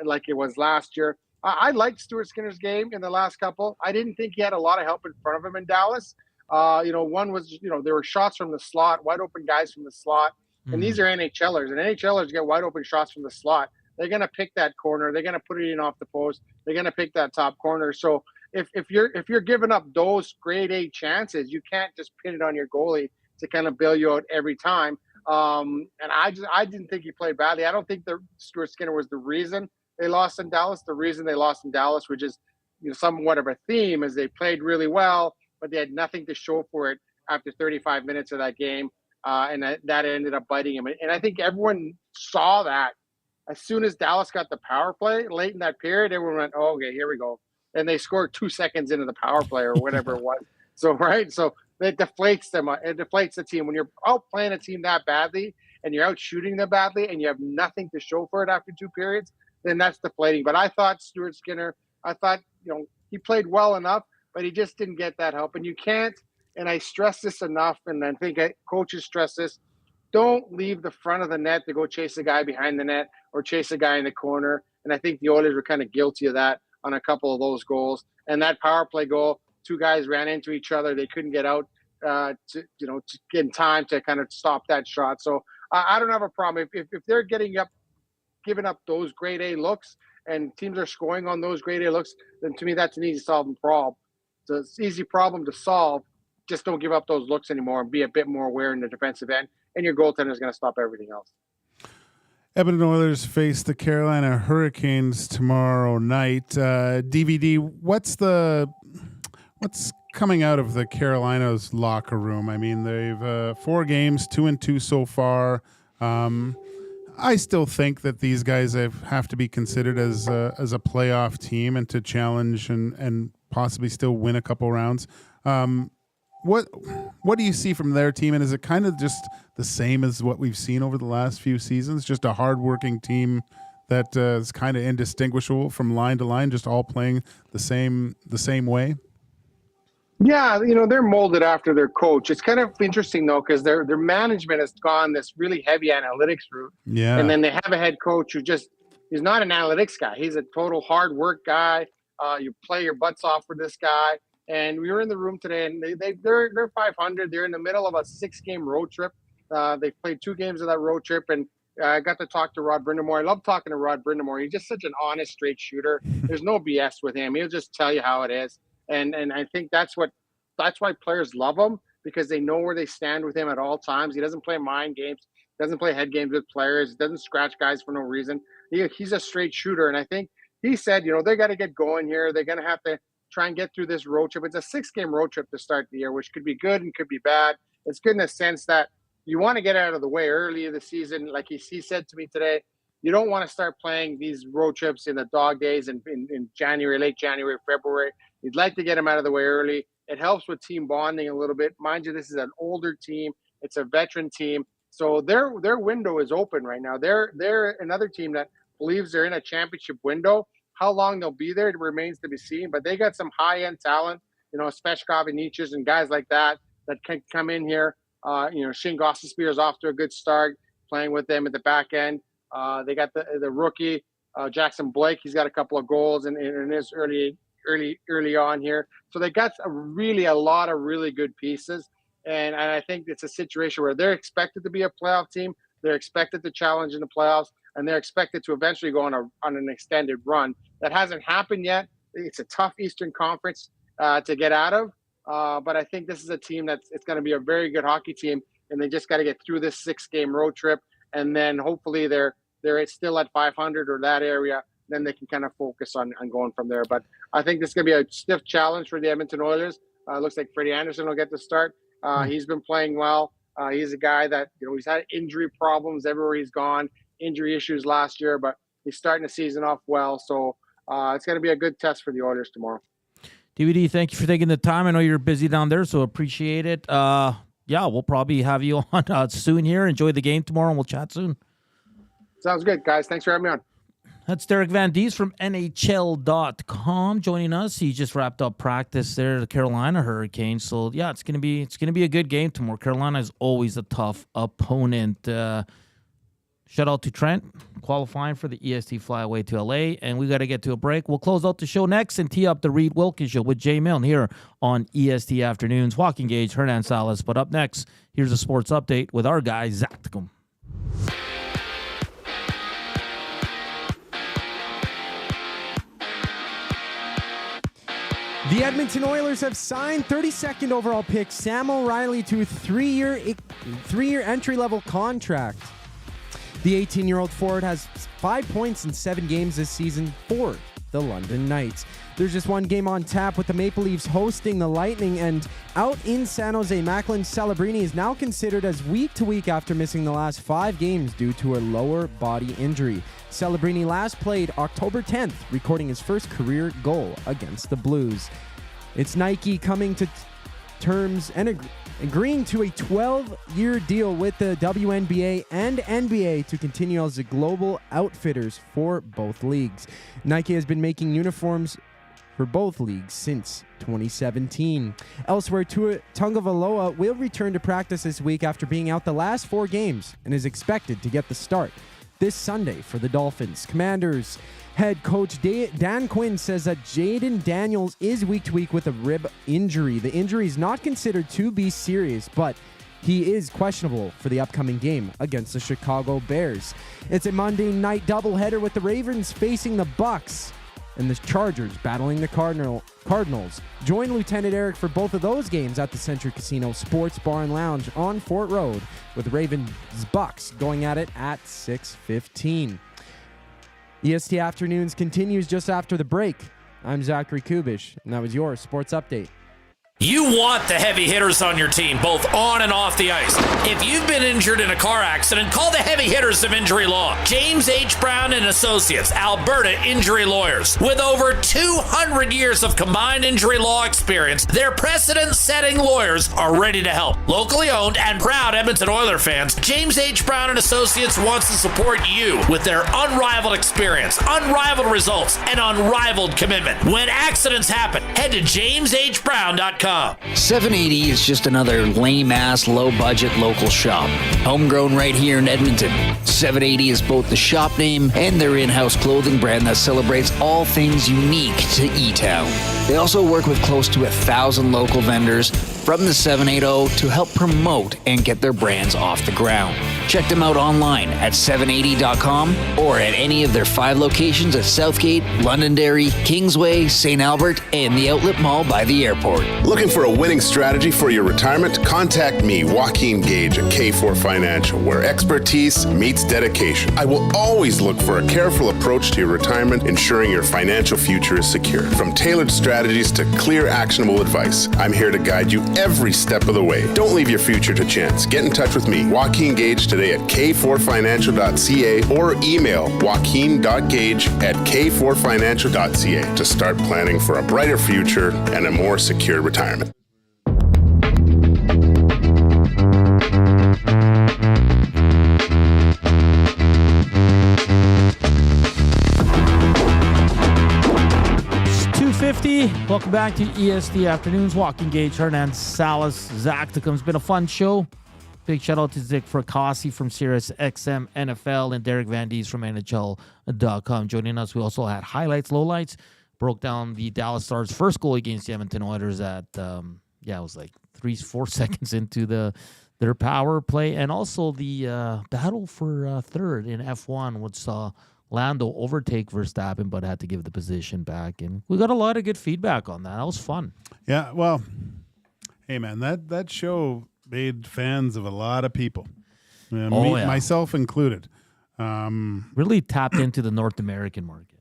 like it was last year. I liked Stuart Skinner's game in the last couple. I didn't think he had a lot of help in front of him in Dallas. One was, there were shots from the slot, wide open guys from the slot. And these are NHLers, and NHLers get wide open shots from the slot. They're going to pick that corner. They're going to put it in off the post. They're going to pick that top corner. So if you're giving up those grade A chances, you can't just pin it on your goalie to kind of bail you out every time. And I didn't think he played badly. I don't think that Stuart Skinner was the reason they lost in Dallas. The reason they lost in Dallas, which is somewhat of a theme, is they played really well, but they had nothing to show for it after 35 minutes of that game, and that ended up biting him. And I think everyone saw that as soon as Dallas got the power play late in that period. Everyone went, "Oh, okay, here we go," and they scored 2 seconds into the power play or whatever it was. So it deflates them. It deflates the team when you're out playing a team that badly and you're out shooting them badly and you have nothing to show for it after 2 periods. Then that's deflating. But I thought Stuart Skinner, he played well enough, but he just didn't get that help. And you can't, and I stress this enough, and I think coaches stress this, don't leave the front of the net to go chase a guy behind the net or chase a guy in the corner. And I think the Oilers were kind of guilty of that on a couple of those goals. And that power play goal, 2 guys ran into each other. They couldn't get out to get in time to kind of stop that shot. So I don't have a problem. If they're giving up those grade A looks and teams are scoring on those grade A looks, then to me that's an easy solving problem. It's an easy problem to solve. Just don't give up those looks anymore and be a bit more aware in the defensive end, and your goaltender is going to stop everything else. Edmonton Oilers face the Carolina Hurricanes tomorrow night. DVD, what's coming out of the Carolinas locker room? I mean, they've 4 games, 2-2 so far. I still think that these guys have to be considered as a playoff team and to challenge and possibly still win a couple rounds. What do you see from their team, and is it kind of just the same as what we've seen over the last few seasons? Just a hardworking team that is kind of indistinguishable from line to line, just all playing the same way? Yeah, they're molded after their coach. It's kind of interesting, though, because their management has gone this really heavy analytics route. Yeah. And then they have a head coach he's not an analytics guy. He's a total hard work guy. You play your butts off for this guy. And we were in the room today, and they're 500. They're in the middle of a 6-game road trip. They played 2 games of that road trip, and I got to talk to Rod Brindamore. I love talking to Rod Brindamore. He's just such an honest, straight shooter. There's no BS with him. He'll just tell you how it is. And I think that's why players love him, because they know where they stand with him at all times. He doesn't play mind games, doesn't play head games with players, doesn't scratch guys for no reason. He's a straight shooter. And I think he said, they got to get going here. They're going to have to try and get through this road trip. It's a 6-game road trip to start the year, which could be good and could be bad. It's good in the sense that you want to get out of the way early in the season. Like he said to me today, you don't want to start playing these road trips in the dog days in January, late January, February. You'd like to get them out of the way early. It helps with team bonding a little bit. Mind you, this is an older team. It's a veteran team. So their window is open right now. They're another team that believes they're in a championship window. How long they'll be there remains to be seen. But they got some high-end talent, Svechkov and Nietzsche and guys like that can come in here. Shane Gostisbehere is off to a good start playing with them at the back end. They got the rookie, Jackson Blake. He's got a couple of goals in his early on here. So they got a lot of really good pieces. And I think it's a situation where they're expected to be a playoff team. They're expected to challenge in the playoffs, and they're expected to eventually go on an extended run. That hasn't happened yet. It's a tough Eastern Conference to get out of. But I think this is a team it's going to be a very good hockey team and they just got to get through this 6-game road trip, and then hopefully they're still at 500 or that area. Then they can kind of focus on going from there. But I think this is going to be a stiff challenge for the Edmonton Oilers. Looks like Freddie Anderson will get the start. He's been playing well. He's a guy that, he's had injury problems everywhere he's gone, injury issues last year, but he's starting the season off well. So it's going to be a good test for the Oilers tomorrow. DVD, thank you for taking the time. I know you're busy down there, so appreciate it. Yeah, we'll probably have you on soon here. Enjoy the game tomorrow, and we'll chat soon. Sounds good, guys. Thanks for having me on. That's Derek Van Diest from NHL.com joining us. He just wrapped up practice there, the Carolina Hurricanes. So yeah, it's gonna be a good game tomorrow. Carolina is always a tough opponent. Shout out to Trent qualifying for the EST flyaway to LA, and we got to get to a break. We'll close out the show next and tee up the Reed Wilkins Show with Jay Milne here on EST Afternoons. Joaquin Gage, Hernan Salas. But up next, here's a sports update with our guy Zachticum. The Edmonton Oilers have signed 32nd overall pick Sam O'Reilly to a three-year entry-level contract. The 18-year-old forward has 5 points in 7 games this season for the London Knights. There's just one game on tap with the Maple Leafs hosting the Lightning, and out in San Jose, Macklin Celebrini is now considered as week-to-week after missing the last 5 games due to a lower body injury. Celebrini last played October 10th, recording his first career goal against the Blues. It's Nike coming to terms and agreeing to a 12-year deal with the WNBA and NBA to continue as the global outfitters for both leagues. Nike has been making uniforms for both leagues since 2017. Elsewhere, Tua Tagovailoa will return to practice this week after being out the last 4 games and is expected to get the start this Sunday for the Dolphins. Commanders head coach Dan Quinn says that Jaden Daniels is week-to-week with a rib injury. The injury is not considered to be serious, but he is questionable for the upcoming game against the Chicago Bears. It's a Monday night doubleheader with the Ravens facing the Bucks and the Chargers battling the Cardinals. Join Lieutenant Eric for both of those games at the Century Casino Sports Bar and Lounge on Fort Road with Ravens Bucks going at it at 6:15. EST Afternoons continues just after the break. I'm Zachary Kubusch, and that was your sports update. You want the heavy hitters on your team, both on and off the ice. If you've been injured in a car accident, call the heavy hitters of injury law. James H. Brown and Associates, Alberta Injury Lawyers. With over 200 years of combined injury law experience, their precedent-setting lawyers are ready to help. Locally owned and proud Edmonton Oilers fans, James H. Brown and Associates wants to support you with their unrivaled experience, unrivaled results, and unrivaled commitment. When accidents happen, head to jameshbrown.com. 780 is just another lame-ass, low-budget local shop. Homegrown right here in Edmonton. 780 is both the shop name and their in-house clothing brand that celebrates all things unique to E-Town. They also work with close to 1,000 local vendors from the 780 to help promote and get their brands off the ground. Check them out online at 780.com or at any of their 5 locations at Southgate, Londonderry, Kingsway, St. Albert, and the Outlet Mall by the airport. Looking for a winning strategy for your retirement? Contact me, Joaquin Gage at K4 Financial, where expertise meets dedication. I will always look for a careful approach to your retirement, ensuring your financial future is secure. From tailored strategies to clear, actionable advice, I'm here to guide you every step of the way. Don't leave your future to chance. Get in touch with me, Joaquin Gage, today at k4financial.ca or email joaquin.gage@k4financial.ca to start planning for a brighter future and a more secure retirement. Welcome back to EST Afternoons. Joaquin Gage, Hernan Salas, Zachticum. It's been a fun show. Big shout out to Zig Fracassi from Sirius XM NFL and Derek Van Diest from NHL.com joining us. We also had highlights, lowlights. Broke down the Dallas Stars' first goal against the Edmonton Oilers at, it was like 3-4 seconds into their power play. And also the battle for third in F1, which saw Lando overtake Verstappen, but had to give the position back. And we got a lot of good feedback on that. That was fun. Yeah, well, hey, man, that show made fans of a lot of people, myself included. Really tapped into the North American market.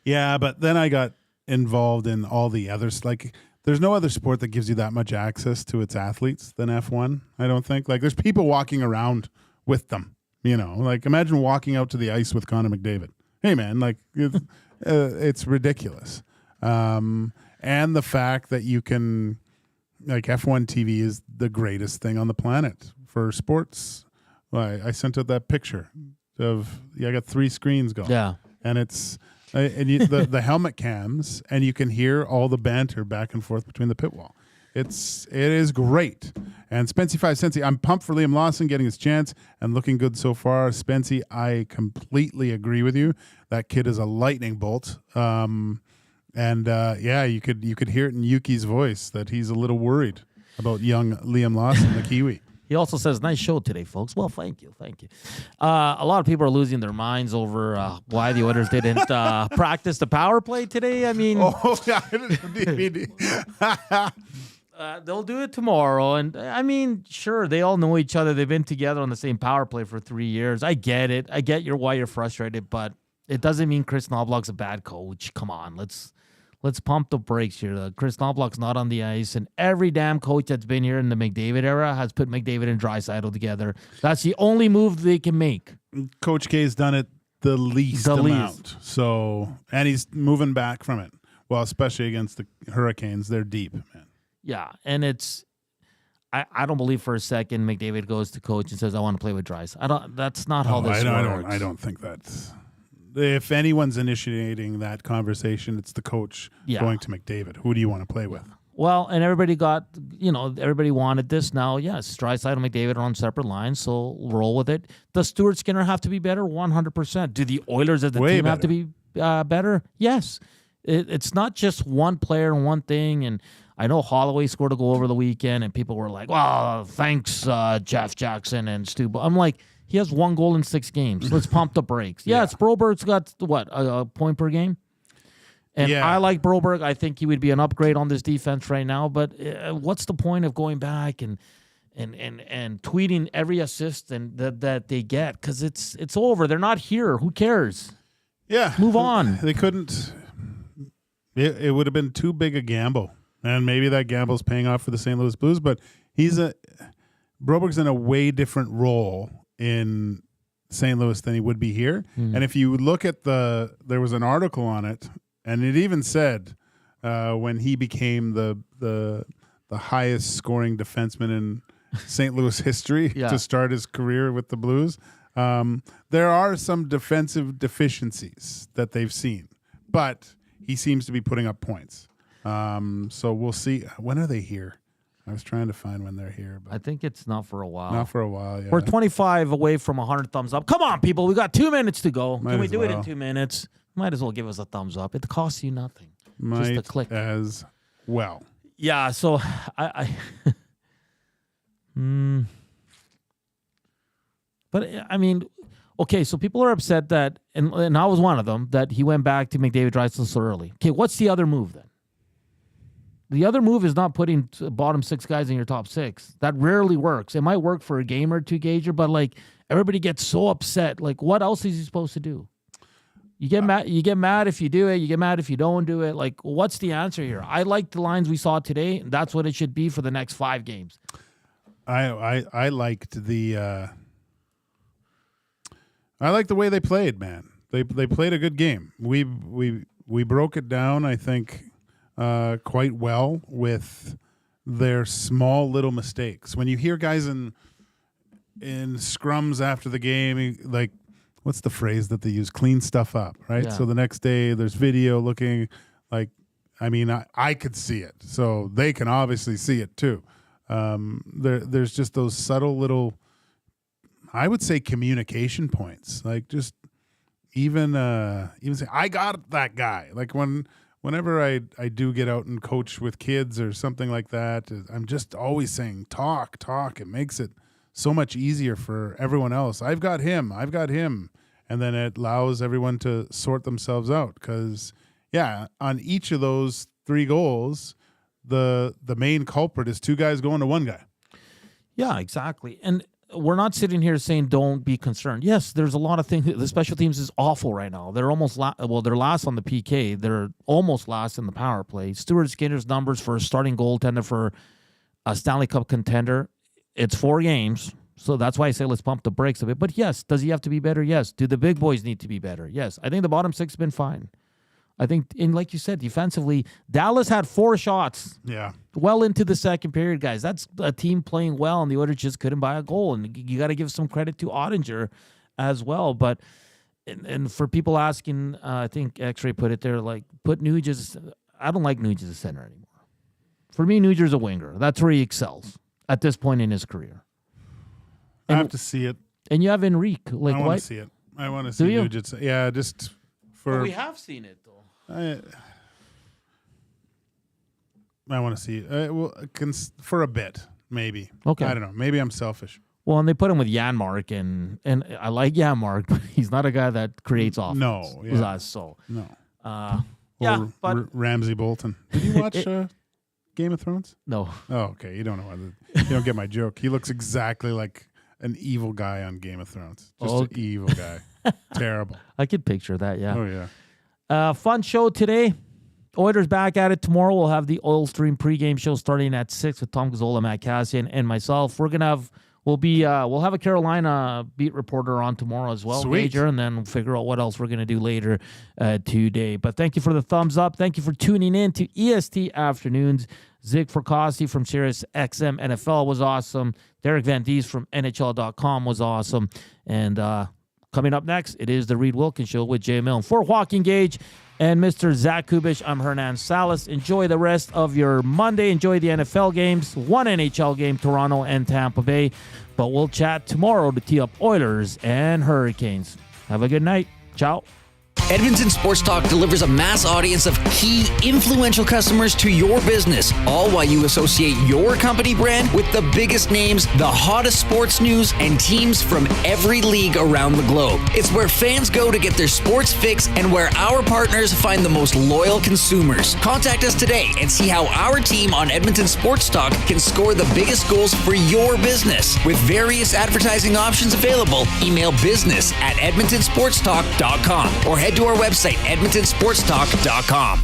Yeah, but then I got involved in all the others. Like, there's no other sport that gives you that much access to its athletes than F1, I don't think. Like, there's people walking around with them, Like, imagine walking out to the ice with Connor McDavid. Hey, man, like, it's ridiculous. And the fact that you can, like, F1 TV is the greatest thing on the planet for sports. Well, I sent out that picture of, I got 3 screens going. Yeah. And it's... the helmet cams, and you can hear all the banter back and forth between the pit wall. It is great. And Spency 5 Centy, I'm pumped for Liam Lawson getting his chance and looking good so far. Spency, I completely agree with you. That kid is a lightning bolt. You could hear it in Yuki's voice that he's a little worried about young Liam Lawson, the Kiwi. He also says, nice show today, folks. Well, thank you. A lot of people are losing their minds over why the Oilers didn't practice the power play today. I mean, they'll do it tomorrow. And I mean, sure, they all know each other. They've been together on the same power play for 3 years. I get it. I get why you're frustrated, but it doesn't mean Chris Knobloch's a bad coach. Come on, let's pump the brakes here. Chris Knobloch's not on the ice, and every damn coach that's been here in the McDavid era has put McDavid and Draisaitl together. That's the only move they can make. Coach K's done it the least amount. So, and he's moving back from it. Well, especially against the Hurricanes, they're deep, man. Yeah, and I don't believe for a second McDavid goes to coach and says, "I want to play with Draisaitl." That's not how this works. I don't think that's. If anyone's initiating that conversation, it's the coach going to McDavid. Who do you want to play with? Well, and everybody everybody wanted this. Now, yes, Draisaitl and McDavid are on separate lines, so roll with it. Does Stuart Skinner have to be better? 100%. Do the Oilers as a team have to be better? Yes. It's not just one player and one thing. And I know Holloway scored a goal over the weekend, and people were like, well, thanks, Jeff Jackson and Stu. I'm like, he has 1 goal in 6 games. Let's pump the brakes. Yeah, Broberg's got, a point per game? And I like Broberg. I think he would be an upgrade on this defense right now. But what's the point of going back and tweeting every assist that they get? Because it's over. They're not here. Who cares? Yeah. Move on. They couldn't. It would have been too big a gamble. And maybe that gamble's paying off for the St. Louis Blues. But Broberg's in a way different role in St. Louis than he would be here. And if you look at there was an article on it, and it even said when he became the highest scoring defenseman in St. Louis history to start his career with the Blues, there are some defensive deficiencies that they've seen, but he seems to be putting up points. So we'll see. When are they here? I was trying to find when they're here. But I think it's not for a while. Not for a while, yeah. We're 25 away from 100 thumbs up. Come on, people. We got 2 minutes to go. Can we do it in 2 minutes? Might as well give us a thumbs up. It costs you nothing. Just a click. As well. Yeah, so But, I mean, okay, so people are upset that, and I was one of them, that he went back to McDavid Draisaitl so early. Okay, what's the other move then? The other move is not putting bottom 6 guys in your top 6. That rarely works. It might work for a game or two, Gager, but like everybody gets so upset. Like, what else is he supposed to do? You get mad. You get mad if you do it. You get mad if you don't do it. Like, what's the answer here? I like the lines we saw today. And that's what it should be for the next 5 games. I liked the way they played, man. They played a good game. We broke it down, I think, quite well with their small little mistakes. When you hear guys in scrums after the game, like, what's the phrase that they use? Clean stuff up, right? Yeah. So the next day there's video looking like, I mean, I could see it. So they can obviously see it too. There's just those subtle little, I would say, communication points. Like, just even say, I got that guy. Like whenever I do get out and coach with kids or something like that, I'm just always saying, talk. It makes it so much easier for everyone else. I've got him. And then it allows everyone to sort themselves out. Because, on each of those 3 goals, the main culprit is 2 guys going to 1 guy. Yeah, exactly. And we're not sitting here saying don't be concerned. Yes, there's a lot of things. The special teams is awful right now. They're almost they're last on the PK. They're almost last in the power play. Stuart Skinner's numbers for a starting goaltender for a Stanley Cup contender, it's 4 games. So that's why I say let's pump the brakes a bit. But yes, does he have to be better? Yes. Do the big boys need to be better? Yes. I think the bottom 6 have been fine. I think, and like you said, defensively, Dallas had 4 shots. Yeah. Well into the second period, guys. That's a team playing well, and the Oilers just couldn't buy a goal. And you got to give some credit to Ottinger as well. But, and for people asking, I think X-Ray put it there, like, put Nugent. I don't like Nugent as a center anymore. For me, Nugent's a winger. That's where he excels at this point in his career. I have to see it. And you have Enrique. Like, I want to see it. I want to see Nugent. Yeah, just for. Well, we have seen it, though. I want to see it. For a bit, maybe. Okay. I don't know. Maybe I'm selfish. Well, and they put him with Janmark, and I like Janmark, but he's not a guy that creates offense. No. Yeah. So. No. Yeah, but Ramsey Bolton. Did you watch Game of Thrones? No. Oh, okay. You don't know. You don't get my joke. He looks exactly like an evil guy on Game of Thrones. Just an evil guy. Terrible. I could picture that, yeah. Oh, yeah. Fun show today. Oilers back at it tomorrow. We'll have the Oil Stream pregame show starting at 6 with Tom Gazzola, Matt Cassian, and myself. We'll have a Carolina beat reporter on tomorrow as well, Major, and then we'll figure out what else we're going to do later today. But thank you for the thumbs up. Thank you for tuning in to EST Afternoons. Zig Fracassi from Sirius XM NFL was awesome. Derek Van Diest from NHL.com was awesome. And coming up next, it is the Reed Wilkins Show with Jay Milne. For Joaquin Gage and Mr. Zach Kubusch, I'm Hernan Salas. Enjoy the rest of your Monday. Enjoy the NFL games. 1 NHL game, Toronto and Tampa Bay. But we'll chat tomorrow to tee up Oilers and Hurricanes. Have a good night. Ciao. Edmonton Sports Talk delivers a mass audience of key, influential customers to your business, all while you associate your company brand with the biggest names, the hottest sports news, and teams from every league around the globe. It's where fans go to get their sports fix and where our partners find the most loyal consumers. Contact us today and see how our team on Edmonton Sports Talk can score the biggest goals for your business. With various advertising options available, email business@edmontonsportstalk.com or head to our website, edmontonsportstalk.com.